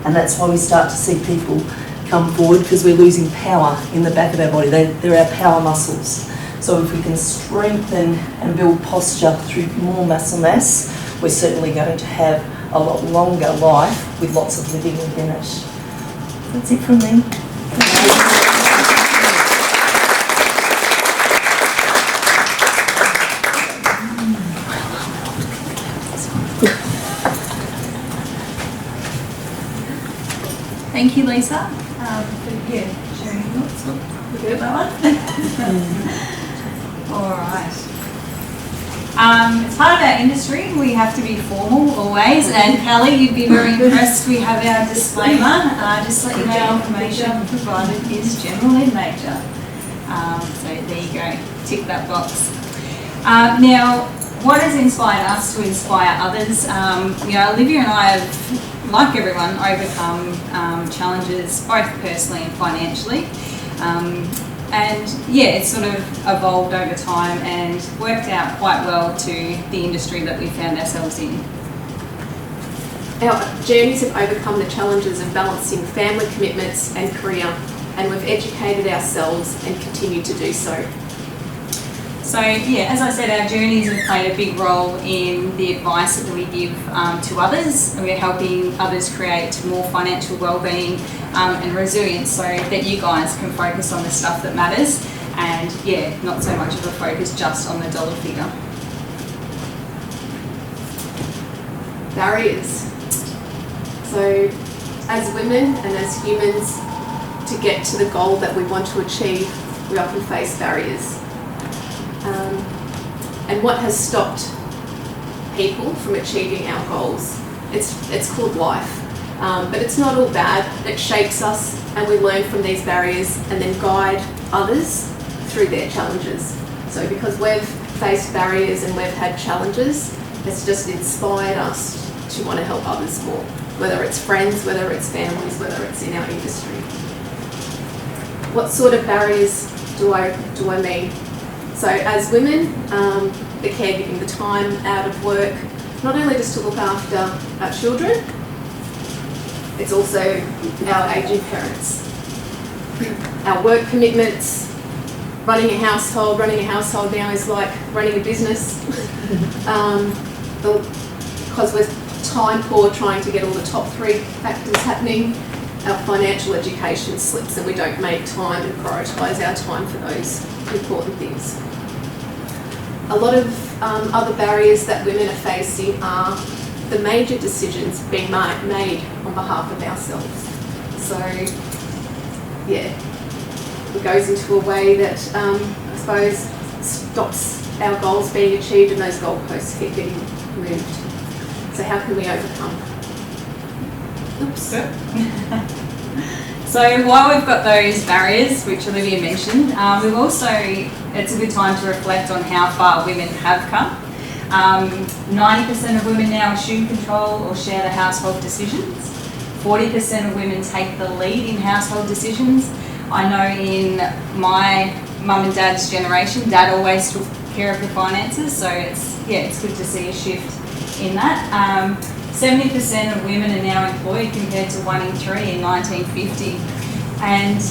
[SPEAKER 4] And that's why we start to see people come forward, because we're losing power in the back of our body. They're our power muscles. So if we can strengthen and build posture through more muscle mass, we're certainly going to have a lot longer life with lots of living within it. That's it from me.
[SPEAKER 1] Thank you, Lisa, for sharing your thoughts. We're good with that one? All right. As part of our industry, we have to be formal always, and Kelly, you'd be very impressed. We have our disclaimer. Just to let you know, information provided is general in nature. So there you go, tick that box. Now, what has inspired us to inspire others? Olivia and I have, like everyone, overcome challenges both personally and financially. It's sort of evolved over time and worked out quite well to the industry that we found ourselves in.
[SPEAKER 2] Our journeys have overcome the challenges of balancing family commitments and career, and we've educated ourselves and continue to do so.
[SPEAKER 1] So as I said, our journeys have played a big role in the advice that we give to others. We're helping others create more financial well-being and resilience so that you guys can focus on the stuff that matters and not so much of a focus just on the dollar figure.
[SPEAKER 2] Barriers. So as women and as humans, to get to the goal that we want to achieve, we often face barriers. And what has stopped people from achieving our goals? It's called life. But it's not all bad. It shapes us and we learn from these barriers and then guide others through their challenges. So because we've faced barriers and we've had challenges, it's just inspired us to want to help others more, whether it's friends, whether it's families, whether it's in our industry. What sort of barriers do I mean? So as women, the caregiving, the time out of work, not only just to look after our children, it's also our aging parents. Our work commitments, running a household now is like running a business. Because we're time poor trying to get all the top 3 factors happening, our financial education slips and we don't make time and prioritise our time for those important things. A lot of other barriers that women are facing are the major decisions being made on behalf of ourselves. So, it goes into a way that I suppose stops our goals being achieved and those goalposts keep getting moved. So how can we overcome? Oops.
[SPEAKER 1] So while we've got those barriers, which Olivia mentioned, we've also, it's a good time to reflect on how far women have come. 90% of women now assume control or share the household decisions. 40% of women take the lead in household decisions. I know in my mum and dad's generation, dad always took care of the finances, so it's good to see a shift in that. 70% of women are now employed compared to 1 in 3 in 1950. And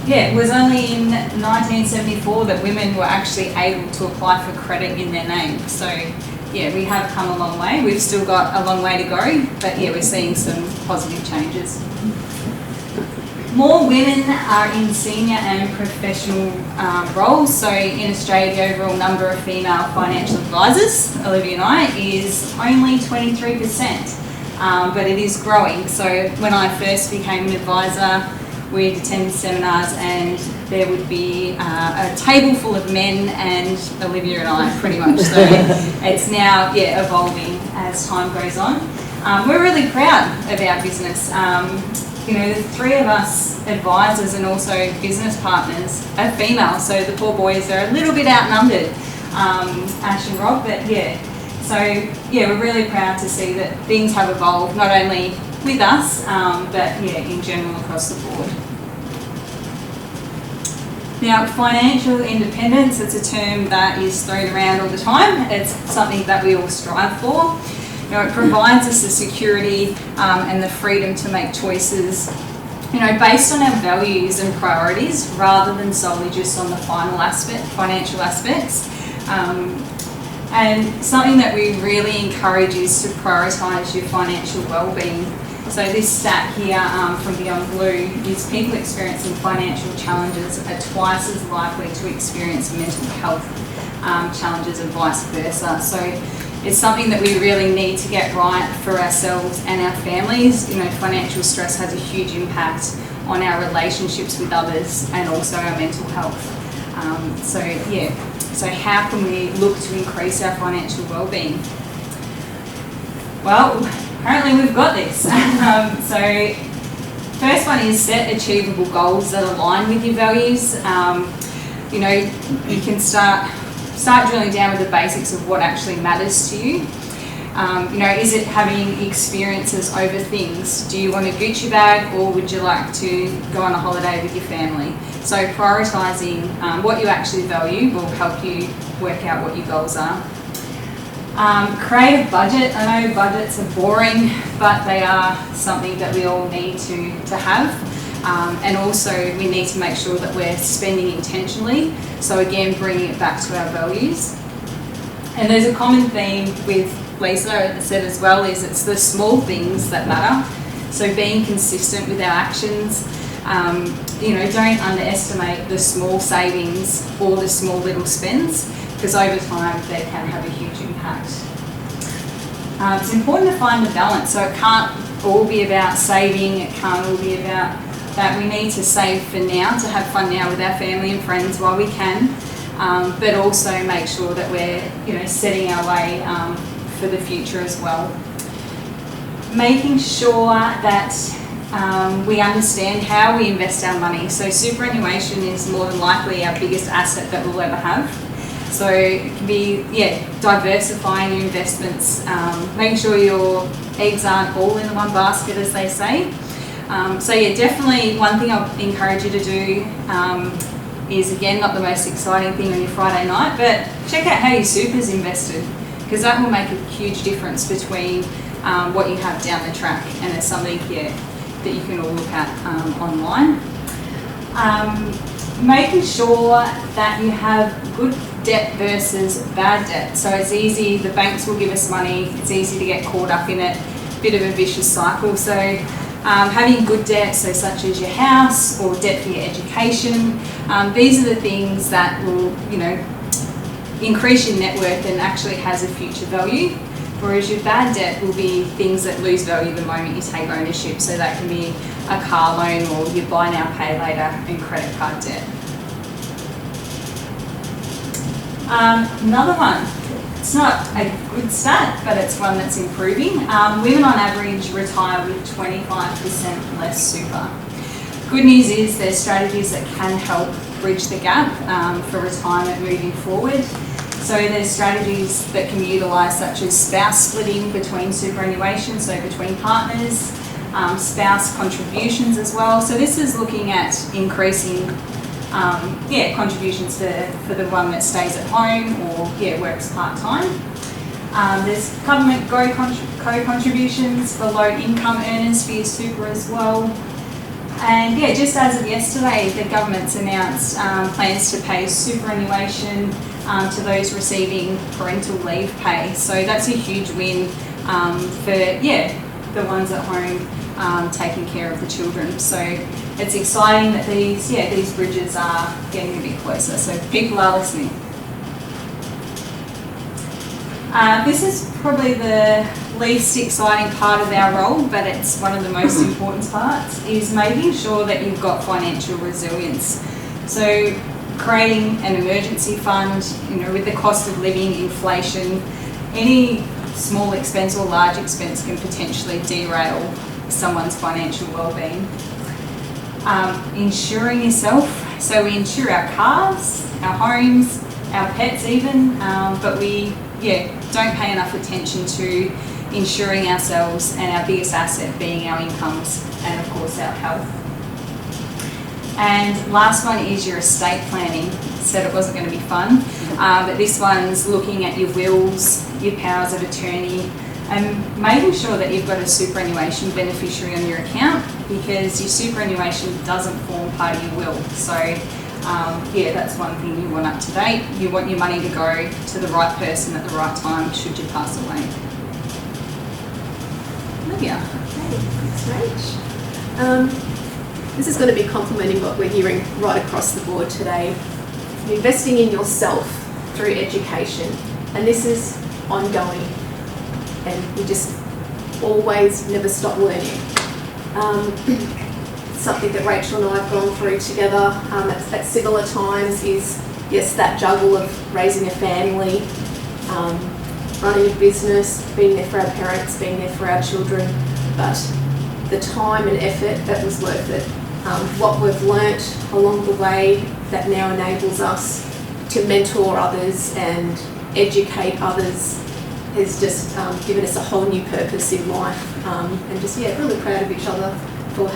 [SPEAKER 1] it was only in 1974 that women were actually able to apply for credit in their name. So we have come a long way. We've still got a long way to go, but we're seeing some positive changes. More women are in senior and professional roles. So in Australia, the overall number of female financial advisors, Olivia and I, is only 23%, but it is growing. So when I first became an advisor, we'd attend seminars and there would be a table full of men and Olivia and I, pretty much. So it's now evolving as time goes on. We're really proud of our business. The 3 of us advisors and also business partners are female, so the poor boys are a little bit outnumbered, Ash and Rob, but so we're really proud to see that things have evolved, not only with us, but in general across the board. Now, financial independence, it's a term that is thrown around all the time. It's something that we all strive for. It provides us the security and the freedom to make choices, based on our values and priorities rather than solely just on the financial aspects. And something that we really encourage is to prioritise your financial well-being. So this stat here from Beyond Blue is people experiencing financial challenges are twice as likely to experience mental health challenges and vice versa. So it's something that we really need to get right for ourselves and our families. Financial stress has a huge impact on our relationships with others and also our mental health. So how can we look to increase our financial well-being? Well, apparently we've got this. So first one is set achievable goals that align with your values. You can start start drilling down with the basics of what actually matters to you. Is it having experiences over things? Do you want a Gucci bag, or would you like to go on a holiday with your family? So prioritising what you actually value will help you work out what your goals are. Create a budget. I know budgets are boring, but they are something that we all need to have. And also we need to make sure that we're spending intentionally. So again, bringing it back to our values. And there's a common theme with Lisa said as well, is it's the small things that matter. So being consistent with our actions, don't underestimate the small savings or the small little spends, because over time they can have a huge impact. It's important to find the balance, so it can't all be about saving, it can't all be about that. We need to save for now, to have fun now with our family and friends while we can, but also make sure that we're setting our way for the future as well. Making sure that we understand how we invest our money. So superannuation is more than likely our biggest asset that we'll ever have. So it can be, diversifying your investments, making sure your eggs aren't all in one basket, as they say. Definitely one thing I'll encourage you to do is, again, not the most exciting thing on your Friday night, but check out how your super's invested, because that will make a huge difference between what you have down the track, and it's something that you can all look at online. Making sure that you have good debt versus bad debt. So it's easy, the banks will give us money, it's easy to get caught up in it, bit of a vicious cycle. So having good debt, so such as your house or debt for your education, these are the things that will, increase your net worth and actually has a future value. Whereas your bad debt will be things that lose value the moment you take ownership. So that can be a car loan, or your buy now, pay later and credit card debt. Another one, it's not a good stat, but it's one that's improving. Women on average retire with 25% less super. Good news is there's strategies that can help bridge the gap for retirement moving forward. So there's strategies that can be utilised, such as spouse splitting between superannuation, so between partners, spouse contributions as well. So this is looking at increasing contributions for the one that stays at home or works part-time. There's government co-contributions for low income earners for your super as well. And just as of yesterday, the government's announced plans to pay superannuation to those receiving parental leave pay. So that's a huge win for the ones at home taking care of the children. So it's exciting that these bridges are getting a bit closer. So people are listening. This is probably the least exciting part of our role, but it's one of the most important parts, is making sure that you've got financial resilience. So creating an emergency fund, with the cost of living, inflation, any small expense or large expense can potentially derail someone's financial well-being. Insuring yourself, so we insure our cars, our homes, our pets even, but we don't pay enough attention to insuring ourselves, and our biggest asset being our incomes and of course our health. And last one is your estate planning. Said it wasn't going to be fun, but this one's looking at your wills, your powers of attorney, and making sure that you've got a superannuation beneficiary on your account, because your superannuation doesn't form part of your will. So that's one thing you want up to date. You want your money to go to the right person at the right time should you pass away. Olivia.
[SPEAKER 2] Okay, thanks, Rach. This is going to be complementing what we're hearing right across the board today. Investing in yourself through education, and this is ongoing, and you just always never stop learning. Something that Rachel and I have gone through together at similar times is, yes, that juggle of raising a family, running a business, being there for our parents, being there for our children, but the time and effort, that was worth it. What we've learnt along the way that now enables us to mentor others and educate others has just given us a whole new purpose in life, and just really proud of each other for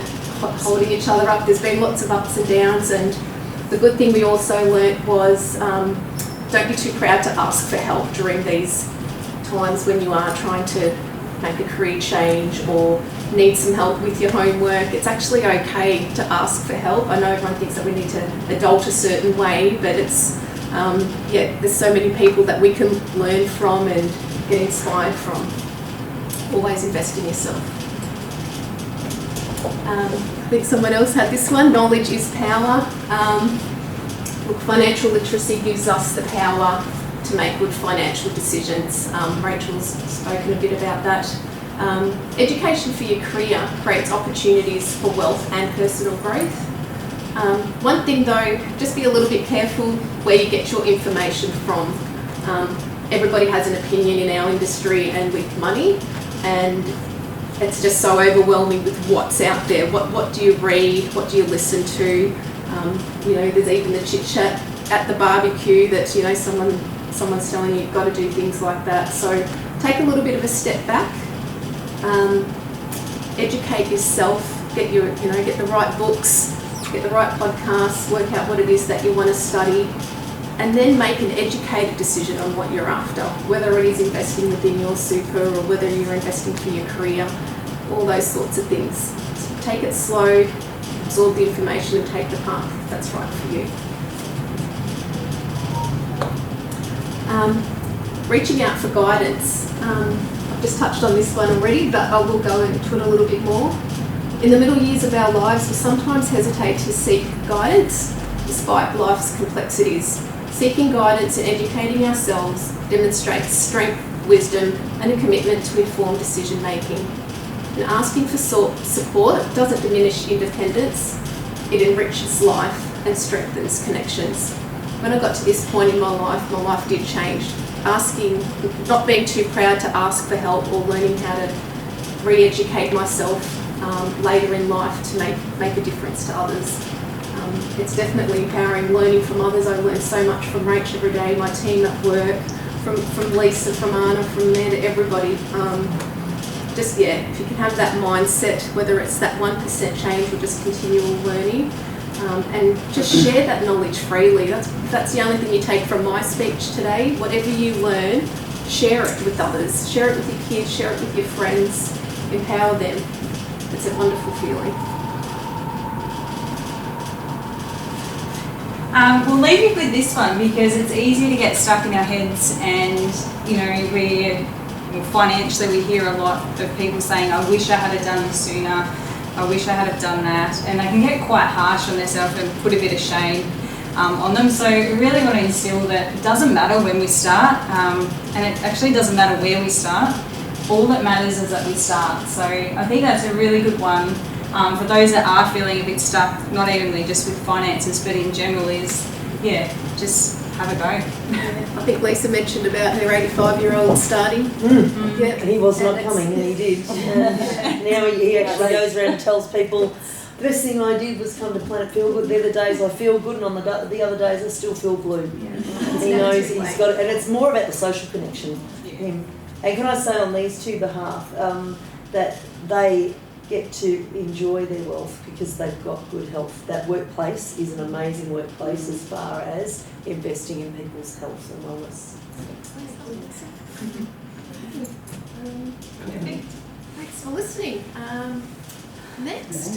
[SPEAKER 2] holding each other up. There's been lots of ups and downs, and the good thing we also learnt was don't be too proud to ask for help during these times when you are trying to make a career change or need some help with your homework. It's actually okay to ask for help. I know everyone thinks that we need to adult a certain way, but it's there's so many people that we can learn from and get inspired from. Always invest in yourself. I think someone else had this one. Knowledge is power. Look, financial literacy gives us the power to make good financial decisions. Rachel's spoken a bit about that. Education for your career creates opportunities for wealth and personal growth. One thing though, just be a little bit careful where you get your information from. Everybody has an opinion in our industry and with money, and it's just so overwhelming with what's out there. What do you read? What do you listen to? There's even the chit chat at the barbecue that someone's telling you you've got to do things like that. So take a little bit of a step back, educate yourself, get the right books, get the right podcasts, work out what it is that you want to study, and then make an educated decision on what you're after, whether it is investing within your super or whether you're investing for your career, all those sorts of things. So take it slow, absorb the information and take the path if that's right for you. Reaching out for guidance. I've just touched on this one already, but I will go into it a little bit more. In the middle years of our lives, we sometimes hesitate to seek guidance despite life's complexities. Seeking guidance and educating ourselves demonstrates strength, wisdom, and a commitment to informed decision making. And asking for support doesn't diminish independence, it enriches life and strengthens connections. When I got to this point in my life did change. Not being too proud to ask for help or learning how to re-educate myself later in life to make a difference to others. It's definitely empowering learning from others. I learn so much from Rach every day, my team at work, from Lisa, from Anna, from Amanda, everybody. If you can have that mindset, whether it's that 1% change or just continual learning, and just share that knowledge freely. That's the only thing you take from my speech today. Whatever you learn, share it with others. Share it with your kids, share it with your friends, empower them. It's a wonderful feeling.
[SPEAKER 1] We'll leave you with this one because it's easy to get stuck in our heads, and financially we hear a lot of people saying, I wish I had done this sooner, I wish I had done that, and they can get quite harsh on themselves and put a bit of shame on them. So we really want to instill that it doesn't matter when we start, and it actually doesn't matter where we start. All that matters is that we start. So I think that's a really good one for those that are feeling a bit stuck, not only just with finances, but in general is, just have a go.
[SPEAKER 2] I think Lisa mentioned about her 85-year-old starting.
[SPEAKER 4] Yeah, he was not coming, and he did. Now he actually goes around and tells people, the best thing I did was come to Planet Feel Good. They're the days I feel good, and on the other days I still feel blue. And he knows he's got it, and it's more about the social connection. And can I say on these two behalf that they get to enjoy their wealth because they've got good health. That workplace is an amazing workplace as far as investing in people's health and wellness.
[SPEAKER 2] Thanks for listening. Next.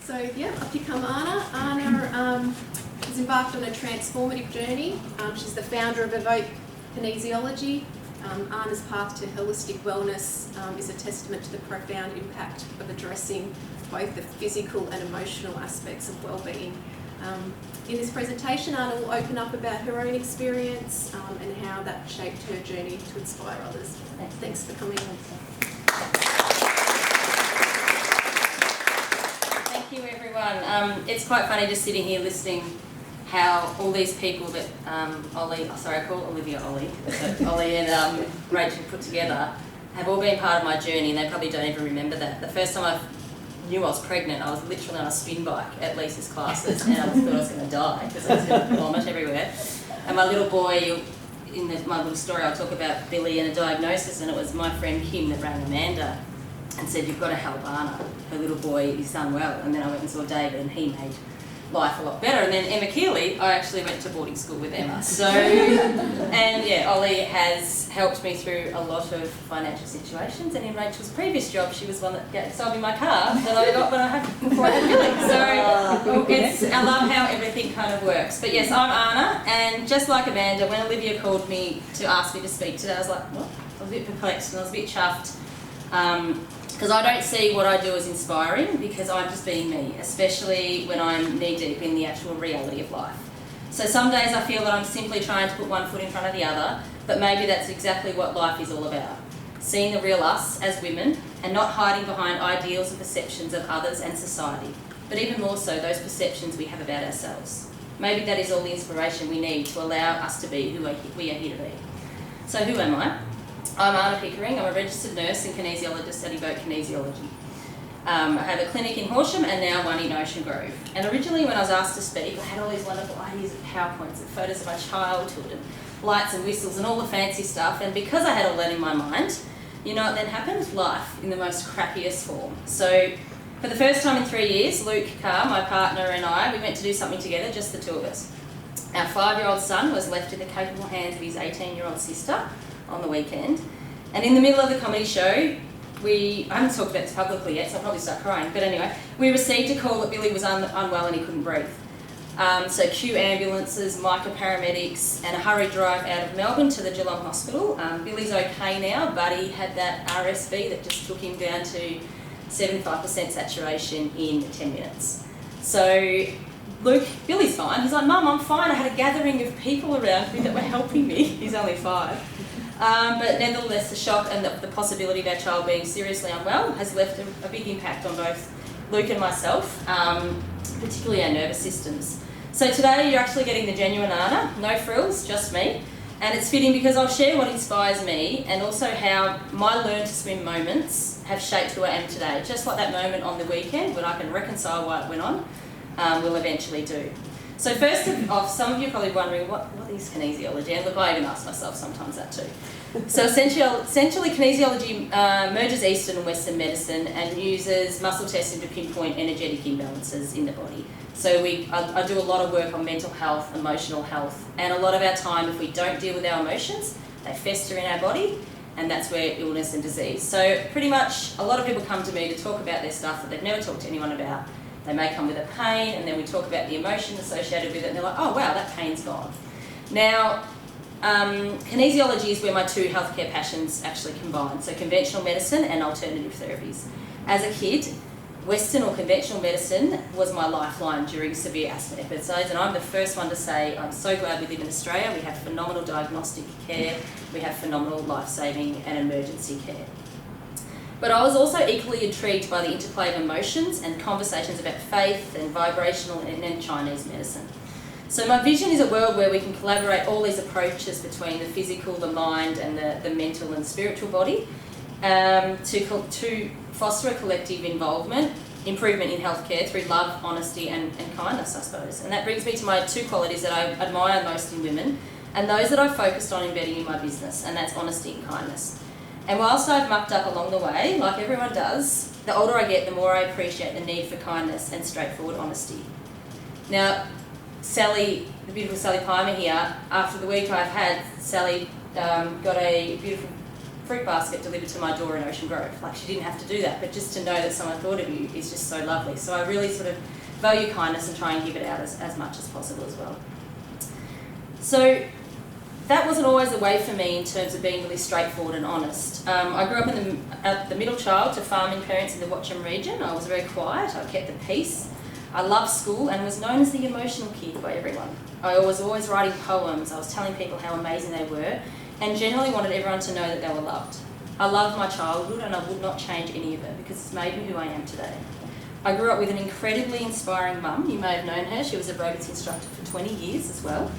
[SPEAKER 2] So up you come Anna. Anna has embarked on a transformative journey. She's the founder of Evoke Kinesiology. Anna's path to holistic wellness is a testament to the profound impact of addressing both the physical and emotional aspects of well-being. In this presentation, Anna will open up about her own experience and how that shaped her journey to inspire others. Thanks for coming.
[SPEAKER 6] Thank you, everyone. It's quite funny just sitting here listening how all these people that I call Olivia Ollie, Ollie and Rachel put together have all been part of my journey, and they probably don't even remember that. The first time I knew I was pregnant, I was literally on a spin bike at Lisa's classes, and I thought I was going to die because I was going to vomit everywhere. And my little boy, my little story, I'll talk about Billy and a diagnosis, and it was my friend Kim that rang Amanda and said, "You've got to help Anna. Her little boy is unwell." And then I went and saw David, and he made life a lot better. And then Emma Keeley, I actually went to boarding school with Emma. So, and yeah, Ollie has helped me through a lot of financial situations. And in Rachel's previous job, she was one that sold me my car that I got before I had Billy. So I love how everything kind of works. But yes, I'm Anna, and just like Amanda, when Olivia called me to ask me to speak today, I was like, what? I was a bit perplexed and I was a bit chuffed. Because I don't see what I do as inspiring, because I'm just being me, especially when I'm knee-deep in the actual reality of life. So some days I feel that I'm simply trying to put one foot in front of the other, but maybe that's exactly what life is all about. Seeing the real us as women, and not hiding behind ideals and perceptions of others and society, but even more so, those perceptions we have about ourselves. Maybe that is all the inspiration we need to allow us to be who we are here to be. So who am I? I'm Anna Pickering. I'm a registered nurse and kinesiologist studying boat kinesiology. I have a clinic in Horsham and now one in Ocean Grove. And originally when I was asked to speak, I had all these wonderful ideas of PowerPoints and photos of my childhood and lights and whistles and all the fancy stuff. And because I had all that in my mind, you know what then happened? Life in the most crappiest form. So for the first time in 3 years, Luke Carr, my partner, and I, we went to do something together, just the two of us. Our 5-year-old son was left in the capable hands of his 18-year-old sister on the weekend, and in the middle of the comedy show, I haven't talked about this publicly yet, so I'll probably start crying, but anyway, we received a call that Billy was unwell and he couldn't breathe. So cue ambulances, Micah paramedics, and a hurried drive out of Melbourne to the Geelong Hospital. Billy's okay now, but he had that RSV that just took him down to 75% saturation in 10 minutes. So Billy's fine. He's like, "Mum, I'm fine. I had a gathering of people around me that were helping me." He's only 5. But nevertheless, the shock and the possibility of our child being seriously unwell has left a big impact on both Luke and myself, particularly our nervous systems. So today you're actually getting the genuine Anna, no frills, just me. And it's fitting because I'll share what inspires me and also how my learn to swim moments have shaped who I am today. Just like that moment on the weekend when I can reconcile why it went on, will eventually do. So first off, some of you are probably wondering, what is kinesiology? And look, I even ask myself sometimes that too. So essentially kinesiology merges Eastern and Western medicine and uses muscle testing to pinpoint energetic imbalances in the body. So I do a lot of work on mental health, emotional health, and a lot of our time, if we don't deal with our emotions, they fester in our body, and that's where illness and disease. So pretty much a lot of people come to me to talk about their stuff that they've never talked to anyone about. They may come with a pain, and then we talk about the emotion associated with it, and they're like, "Oh wow, that pain's gone." Now, kinesiology is where my two healthcare passions actually combine, so conventional medicine and alternative therapies. As a kid, Western or conventional medicine was my lifeline during severe asthma episodes, and I'm the first one to say I'm so glad we live in Australia. We have phenomenal diagnostic care, we have phenomenal life-saving and emergency care. But I was also equally intrigued by the interplay of emotions and conversations about faith and vibrational and Chinese medicine. So my vision is a world where we can collaborate all these approaches between the physical, the mind, and the mental and spiritual body to foster a collective improvement in healthcare through love, honesty, and kindness, I suppose. And that brings me to my two qualities that I admire most in women, and those that I've focused on embedding in my business, and that's honesty and kindness. And whilst I've mucked up along the way, like everyone does, the older I get, the more I appreciate the need for kindness and straightforward honesty. Now, Sally, the beautiful Sally Pimer here, after the week I've had, Sally got a beautiful fruit basket delivered to my door in Ocean Grove. Like, she didn't have to do that, but just to know that someone thought of you is just so lovely. So I really sort of value kindness and try and give it out as much as possible as well. So that wasn't always the way for me in terms of being really straightforward and honest. I grew up the middle child to farming parents in the Watcham region. I was very quiet, I kept the peace. I loved school and was known as the emotional kid by everyone. I was always writing poems, I was telling people how amazing they were, and generally wanted everyone to know that they were loved. I loved my childhood and I would not change any of it because it's made me who I am today. I grew up with an incredibly inspiring mum. You may have known her, she was a aerobics instructor for 20 years as well.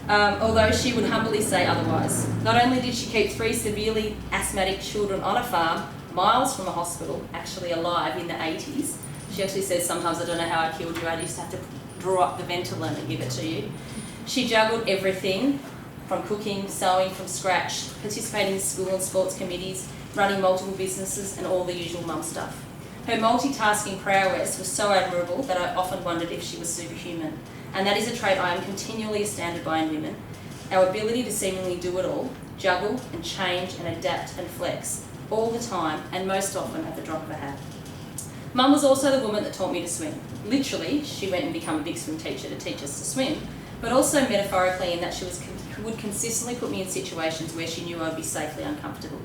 [SPEAKER 6] Although she would humbly say otherwise. Not only did she keep 3 severely asthmatic children on a farm, miles from a hospital, actually alive in the 80s. She actually says, sometimes I don't know how I killed you, I used to have to draw up the Ventolin and give it to you. She juggled everything from cooking, sewing from scratch, participating in school and sports committees, running multiple businesses and all the usual mum stuff. Her multitasking prowess was so admirable that I often wondered if she was superhuman. And that is a trait I am continually astounded by in women. Our ability to seemingly do it all, juggle and change and adapt and flex, all the time and most often at the drop of a hat. Mum was also the woman that taught me to swim. Literally, she went and became a big swim teacher to teach us to swim, but also metaphorically in that she would consistently put me in situations where she knew I would be safely uncomfortable,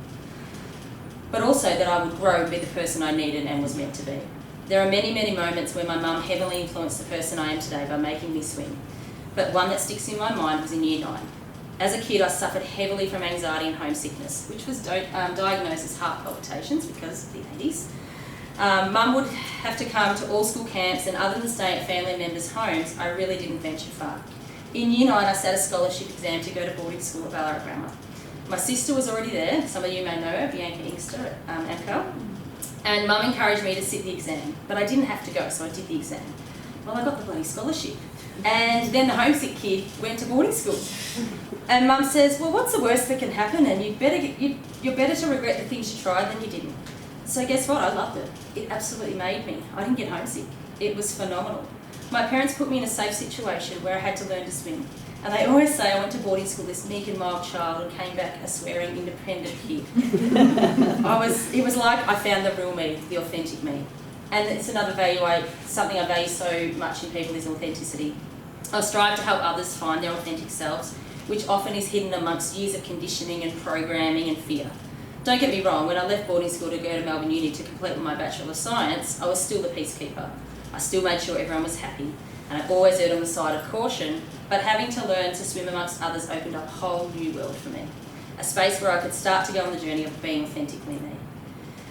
[SPEAKER 6] but also that I would grow and be the person I needed and was meant to be. There are many, many moments where my mum heavily influenced the person I am today by making me swim, but one that sticks in my mind was in Year 9. As a kid, I suffered heavily from anxiety and homesickness, which was diagnosed as heart palpitations because of the 80s. Mum would have to come to all school camps, and other than staying at family members' homes, I really didn't venture far. In Year 9, I sat a scholarship exam to go to boarding school at Ballarat Grammar. My sister was already there, some of you may know her, Bianca Inkster at AMCO, and Mum encouraged me to sit the exam, but I didn't have to go, so I did the exam. Well, I got the bloody scholarship. And then the homesick kid went to boarding school. And Mum says, well, what's the worst that can happen? And you're better to regret the things you tried than you didn't. So guess what? I loved it. It absolutely made me. I didn't get homesick. It was phenomenal. My parents put me in a safe situation where I had to learn to swim. And they always say I went to boarding school this meek and mild child and came back a swearing, independent kid. It was like I found the real me, the authentic me. And it's another value, something I value so much in people is authenticity. I strive to help others find their authentic selves, which often is hidden amongst years of conditioning and programming and fear. Don't get me wrong, when I left boarding school to go to Melbourne Uni to complete my Bachelor of Science, I was still the peacekeeper. I still made sure everyone was happy, and I always erred on the side of caution, but having to learn to swim amongst others opened up a whole new world for me. A space where I could start to go on the journey of being authentically me.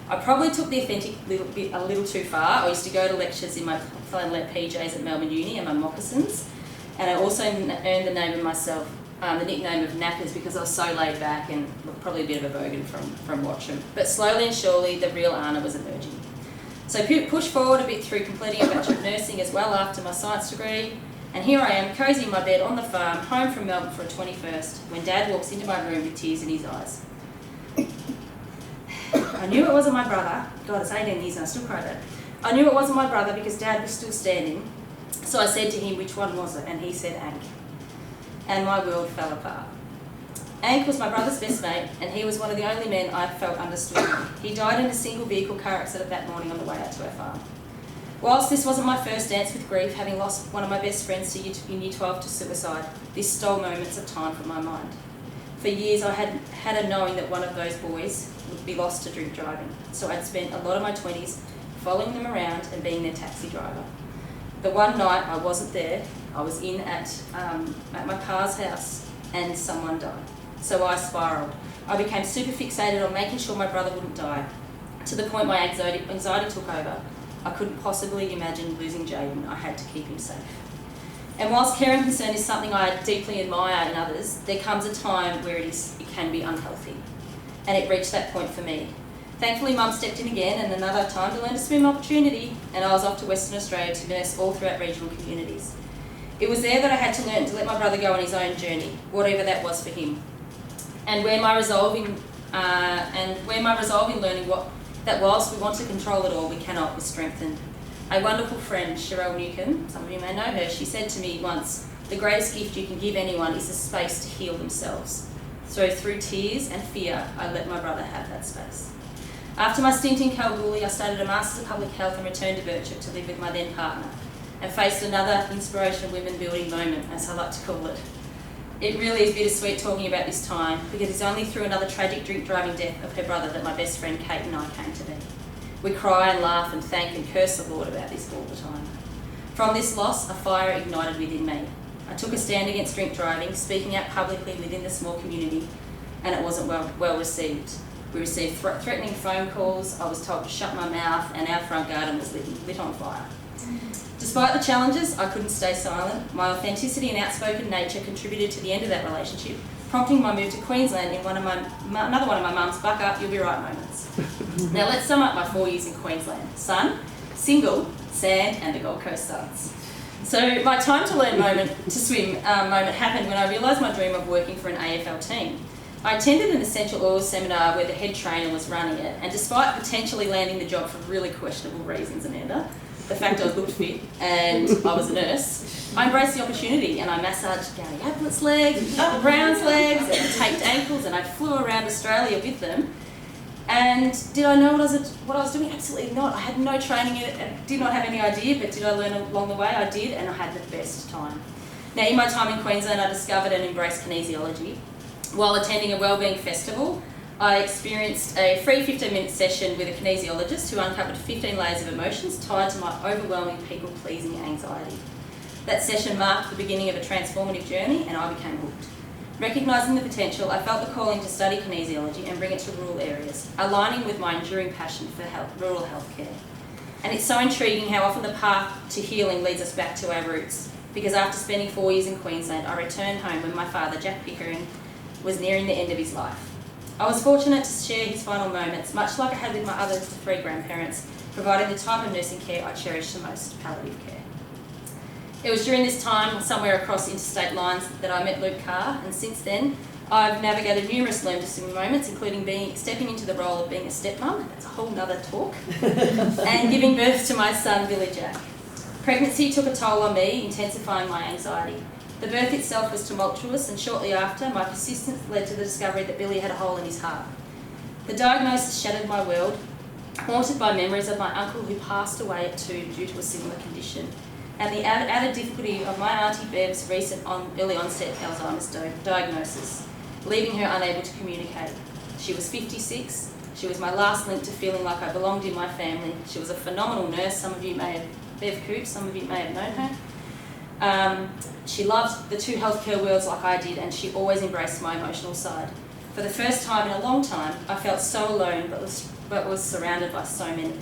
[SPEAKER 6] I probably took the authentic a little too far. I used to go to lectures in my flannelette PJs at Melbourne Uni and my moccasins, and I also earned the name of myself, the nickname of Knackers, because I was so laid back and probably a bit of a bogan from Watcham. But slowly and surely, the real Anna was emerging. So pushed forward a bit through completing a Bachelor of Nursing as well after my science degree, and here I am, cosy in my bed on the farm, home from Melbourne for a 21st, when Dad walks into my room with tears in his eyes. I knew it wasn't my brother. God, it's 18 years and I still cry that. I knew it wasn't my brother because Dad was still standing. So I said to him, which one was it? And he said, Ank. And my world fell apart. Ank was my brother's best mate, and he was one of the only men I felt understood me. He died in a single vehicle car accident that morning on the way out to our farm. Whilst this wasn't my first dance with grief, having lost one of my best friends in Year 12 to suicide, this stole moments of time from my mind. For years I had a knowing that one of those boys would be lost to drink driving, so I'd spent a lot of my 20s following them around and being their taxi driver. The one night I wasn't there, I was in at my car's house and someone died. So I spiralled. I became super fixated on making sure my brother wouldn't die, to the point my anxiety took over. I couldn't possibly imagine losing Jaden. I had to keep him safe. And whilst care and concern is something I deeply admire in others, there comes a time where it can be unhealthy. And it reached that point for me. Thankfully, Mum stepped in again, and another time to learn to swim opportunity, and I was off to Western Australia to nurse all throughout regional communities. It was there that I had to learn to let my brother go on his own journey, whatever that was for him. And where my resolve in learning that whilst we want to control it all, we cannot, was strengthened. A wonderful friend, Cheryl Newcomb, some of you may know her, she said to me once, the greatest gift you can give anyone is a space to heal themselves. So through tears and fear, I let my brother have that space. After my stint in Kalgoorlie, I started a Masters of Public Health and returned to Birchip to live with my then partner, and faced another inspirational women building moment, as I like to call it. It really is bittersweet talking about this time, because it's only through another tragic drink driving death of her brother that my best friend Kate and I came to be. We cry and laugh and thank and curse the Lord about this all the time. From this loss, a fire ignited within me. I took a stand against drink driving, speaking out publicly within the small community, and it wasn't well received. We received threatening phone calls, I was told to shut my mouth, and our front garden was lit on fire. Despite the challenges, I couldn't stay silent. My authenticity and outspoken nature contributed to the end of that relationship, prompting my move to Queensland in another one of my mum's buck up, you'll be right moments. Now let's sum up my 4 years in Queensland. Sun, single, sand and the Gold Coast Suns. So my time to learn moment happened when I realised my dream of working for an AFL team. I attended an essential oils seminar where the head trainer was running it, and despite potentially landing the job for really questionable reasons, Amanda, the fact I looked fit and I was a nurse, I embraced the opportunity and I massaged Gary Ablett's legs, the Browns' legs, and I taped ankles, and I flew around Australia with them. And did I know what I was doing? Absolutely not. I had no training in it and did not have any idea, but did I learn along the way? I did, and I had the best time. Now, in my time in Queensland, I discovered and embraced kinesiology. While attending a wellbeing festival, I experienced a free 15-minute session with a kinesiologist who uncovered 15 layers of emotions tied to my overwhelming people-pleasing anxiety. That session marked the beginning of a transformative journey, and I became hooked. Recognising the potential, I felt the calling to study kinesiology and bring it to rural areas, aligning with my enduring passion for rural healthcare. And it's so intriguing how often the path to healing leads us back to our roots, because after spending 4 years in Queensland, I returned home when my father, Jack Pickering, was nearing the end of his life. I was fortunate to share his final moments, much like I had with my other 3 grandparents, providing the type of nursing care I cherish the most, palliative care. It was during this time, somewhere across interstate lines, that I met Luke Carr, and since then, I've navigated numerous learn to swim moments, including stepping into the role of being a stepmum, that's a whole nother talk, and giving birth to my son, Billy Jack. Pregnancy took a toll on me, intensifying my anxiety. The birth itself was tumultuous, and shortly after, my persistence led to the discovery that Billy had a hole in his heart. The diagnosis shattered my world, haunted by memories of my uncle who passed away at 2 due to a similar condition, and the added difficulty of my Auntie Bev's recent early onset Alzheimer's diagnosis, leaving her unable to communicate. She was 56, she was my last link to feeling like I belonged in my family. She was a phenomenal nurse, some of you may have, Bev Coops, some of you may have known her. She loved the 2 healthcare worlds like I did, and she always embraced my emotional side. For the first time in a long time, I felt so alone, but was surrounded by so many.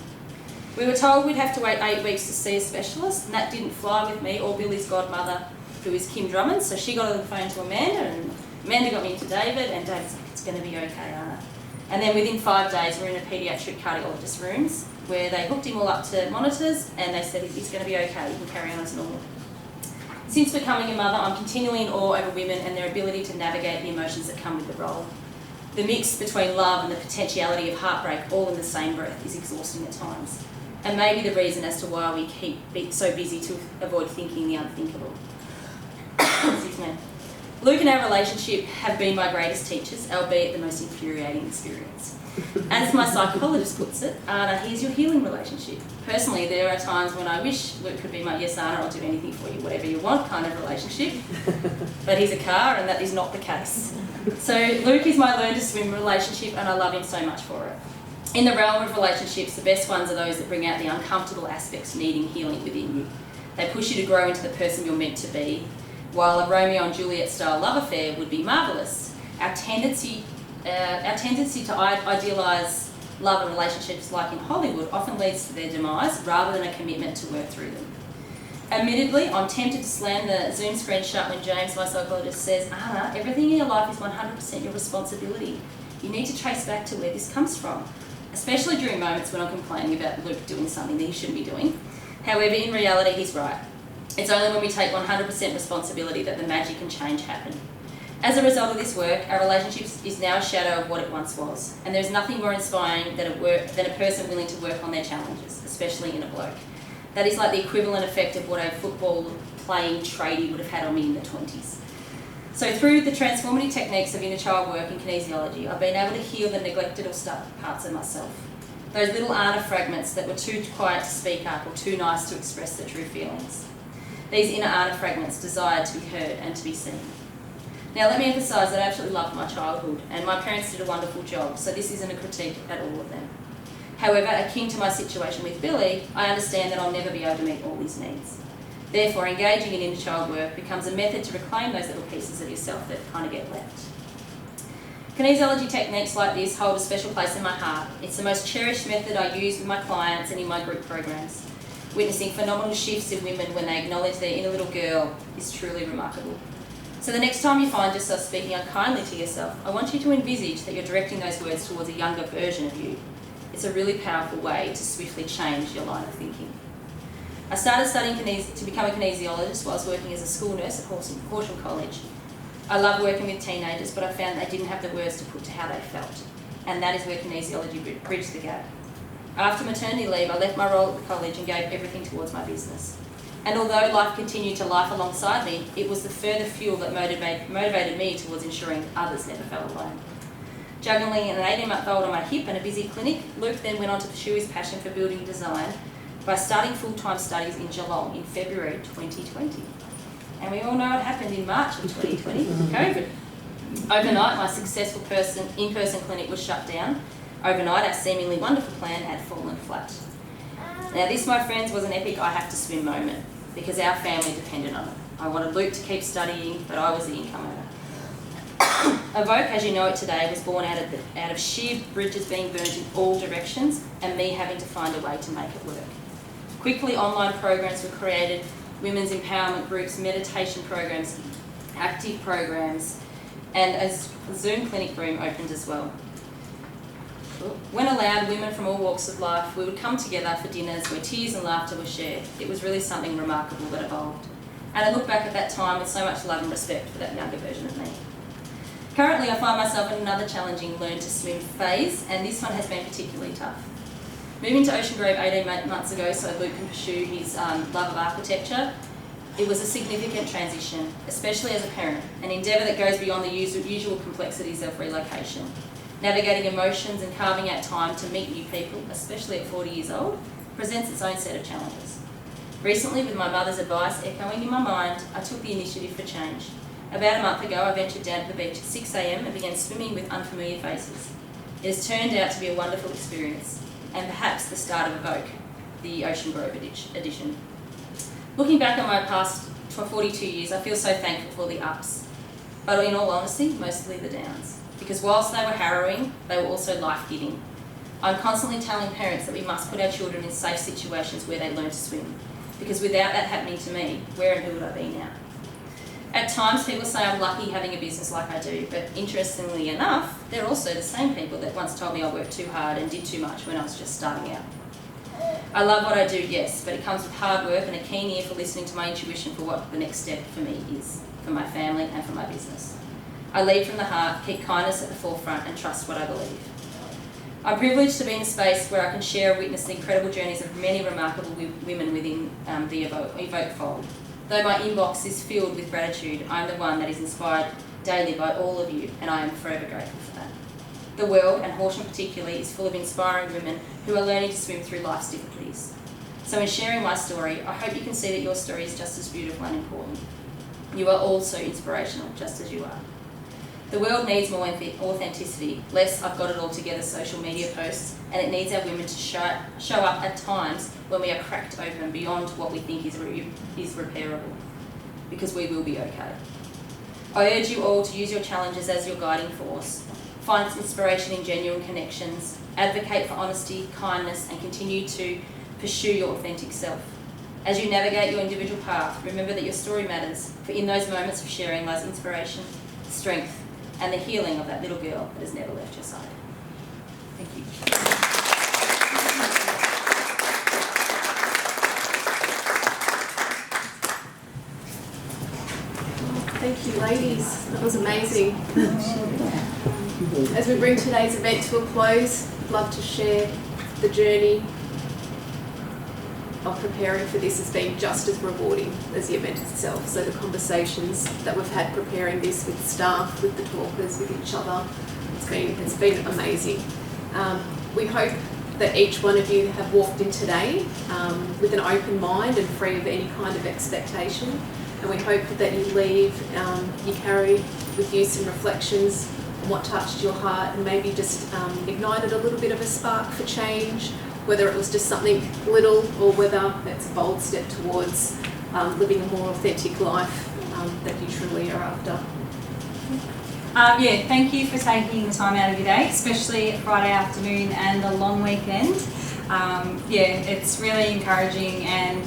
[SPEAKER 6] We were told we'd have to wait 8 weeks to see a specialist, and that didn't fly with me or Billy's godmother, who is Kim Drummond. So she got on the phone to Amanda, and Amanda got me into David, and David's like, it's going to be okay, Anna. And then within 5 days, we're in a paediatric cardiologist rooms, where they hooked him all up to monitors, and they said he's going to be okay, he can carry on as normal. Since becoming a mother, I'm continually in awe over women and their ability to navigate the emotions that come with the role. The mix between love and the potentiality of heartbreak all in the same breath is exhausting at times, and maybe the reason as to why we keep so busy to avoid thinking the unthinkable. Excuse me. Luke and our relationship have been my greatest teachers, albeit the most infuriating experience. As my psychologist puts it, Anna, here's your healing relationship. Personally, there are times when I wish Luke could be my yes, Anna, I'll do anything for you, whatever you want kind of relationship. But he's a car, and that is not the case. So Luke is my learn to swim relationship, and I love him so much for it. In the realm of relationships, the best ones are those that bring out the uncomfortable aspects needing healing within you. They push you to grow into the person you're meant to be. While a Romeo and Juliet style love affair would be marvellous, our tendency to idealise love and relationships like in Hollywood often leads to their demise rather than a commitment to work through them. Admittedly, I'm tempted to slam the Zoom screen shut when James, my psychologist, says, Anna, everything in your life is 100% your responsibility. You need to trace back to where this comes from, especially during moments when I'm complaining about Luke doing something that he shouldn't be doing. However, in reality, he's right. It's only when we take 100% responsibility that the magic and change happen. As a result of this work, our relationship is now a shadow of what it once was, and there's nothing more inspiring than a person willing to work on their challenges, especially in a bloke. That is like the equivalent effect of what a football playing tradie would have had on me in the 20s. So through the transformative techniques of inner child work and kinesiology, I've been able to heal the neglected or stuck parts of myself. Those little Anna fragments that were too quiet to speak up or too nice to express their true feelings. These inner Anna fragments desired to be heard and to be seen. Now let me emphasise that I absolutely loved my childhood, and my parents did a wonderful job, so this isn't a critique at all of them. However, akin to my situation with Billy, I understand that I'll never be able to meet all his needs. Therefore, engaging in inner child work becomes a method to reclaim those little pieces of yourself that kind of get left. Kinesiology techniques like this hold a special place in my heart. It's the most cherished method I use with my clients and in my group programs. Witnessing phenomenal shifts in women when they acknowledge their inner little girl is truly remarkable. So the next time you find yourself speaking unkindly to yourself, I want you to envisage that you're directing those words towards a younger version of you. It's a really powerful way to swiftly change your line of thinking. I started studying to become a kinesiologist whilst working as a school nurse at Horsham College. I love working with teenagers, but I found they didn't have the words to put to how they felt, and that is where kinesiology bridged the gap. After maternity leave, I left my role at the college and gave everything towards my business. And although life continued to life alongside me, it was the further fuel that motivated me towards ensuring that others never fell alone. Juggling an 18-month-old on my hip and a busy clinic, Luke then went on to pursue his passion for building design by starting full-time studies in Geelong in February 2020. And we all know what happened in March of 2020, COVID. Overnight, my successful in-person clinic was shut down. Overnight, our seemingly wonderful plan had fallen flat. Now this, my friends, was an epic I have to swim moment because our family depended on it. I wanted Luke to keep studying, but I was the income earner. Evoke, as you know it today, was born out of sheer bridges being burnt in all directions and me having to find a way to make it work. Quickly, online programs were created, women's empowerment groups, meditation programs, active programs, and a Zoom clinic room opened as well. When allowed, women from all walks of life, we would come together for dinners where tears and laughter were shared. It was really something remarkable that evolved. And I look back at that time with so much love and respect for that younger version of me. Currently, I find myself in another challenging learn to swim phase, and this one has been particularly tough. Moving to Ocean Grove 18 months ago so Luke can pursue his love of architecture, it was a significant transition, especially as a parent, an endeavour that goes beyond the usual complexities of relocation. Navigating emotions and carving out time to meet new people, especially at 40 years old, presents its own set of challenges. Recently, with my mother's advice echoing in my mind, I took the initiative for change. About a month ago, I ventured down to the beach at 6 a.m. and began swimming with unfamiliar faces. It has turned out to be a wonderful experience, and perhaps the start of Evoke, the Ocean Grove edition. Looking back on my past 42 years, I feel so thankful for the ups, but in all honesty, mostly the downs. Because whilst they were harrowing, they were also life-giving. I'm constantly telling parents that we must put our children in safe situations where they learn to swim, because without that happening to me, where and who would I be now? At times, people say I'm lucky having a business like I do, but interestingly enough, they're also the same people that once told me I worked too hard and did too much when I was just starting out. I love what I do, yes, but it comes with hard work and a keen ear for listening to my intuition for what the next step for me is, for my family and for my business. I lead from the heart, keep kindness at the forefront and trust what I believe. I'm privileged to be in a space where I can share and witness the incredible journeys of many remarkable women within the Evoke fold. Though my inbox is filled with gratitude, I'm the one that is inspired daily by all of you, and I am forever grateful for that. The world, and Horsham particularly, is full of inspiring women who are learning to swim through life's difficulties. So in sharing my story, I hope you can see that your story is just as beautiful and important. You are also inspirational, just as you are. The world needs more authenticity, less I've got it all together social media posts, and it needs our women to show up at times when we are cracked open beyond what we think is repairable, because we will be okay. I urge you all to use your challenges as your guiding force, find inspiration in genuine connections, advocate for honesty, kindness, and continue to pursue your authentic self. As you navigate your individual path, remember that your story matters, for in those moments of sharing lies inspiration, strength, and the healing of that little girl that has never left your side. Thank you.
[SPEAKER 2] Thank you, ladies. That was amazing. As we bring today's event to a close, I'd love to share the journey of preparing for this has been just as rewarding as the event itself. So the conversations that we've had preparing this with staff, with the talkers, with each other, it's been amazing. We hope that each one of you have walked in today with an open mind and free of any kind of expectation. And we hope that you leave, you carry with you some reflections on what touched your heart and maybe just ignited a little bit of a spark for change, whether it was just something little or whether it's a bold step towards living a more authentic life that you truly are after.
[SPEAKER 1] Thank you for taking the time out of your day, especially Friday afternoon and the long weekend. It's really encouraging and,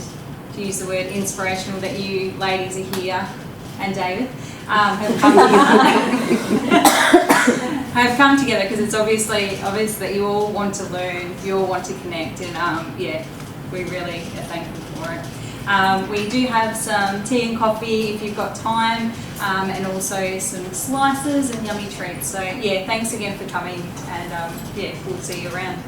[SPEAKER 1] to use the word, inspirational that you ladies are here, and David. have come together because it's obvious that you all want to learn, you all want to connect, and yeah, we really are thankful for it. We do have some tea and coffee if you've got time, and also some slices and yummy treats. So yeah, thanks again for coming, and yeah, we'll see you around.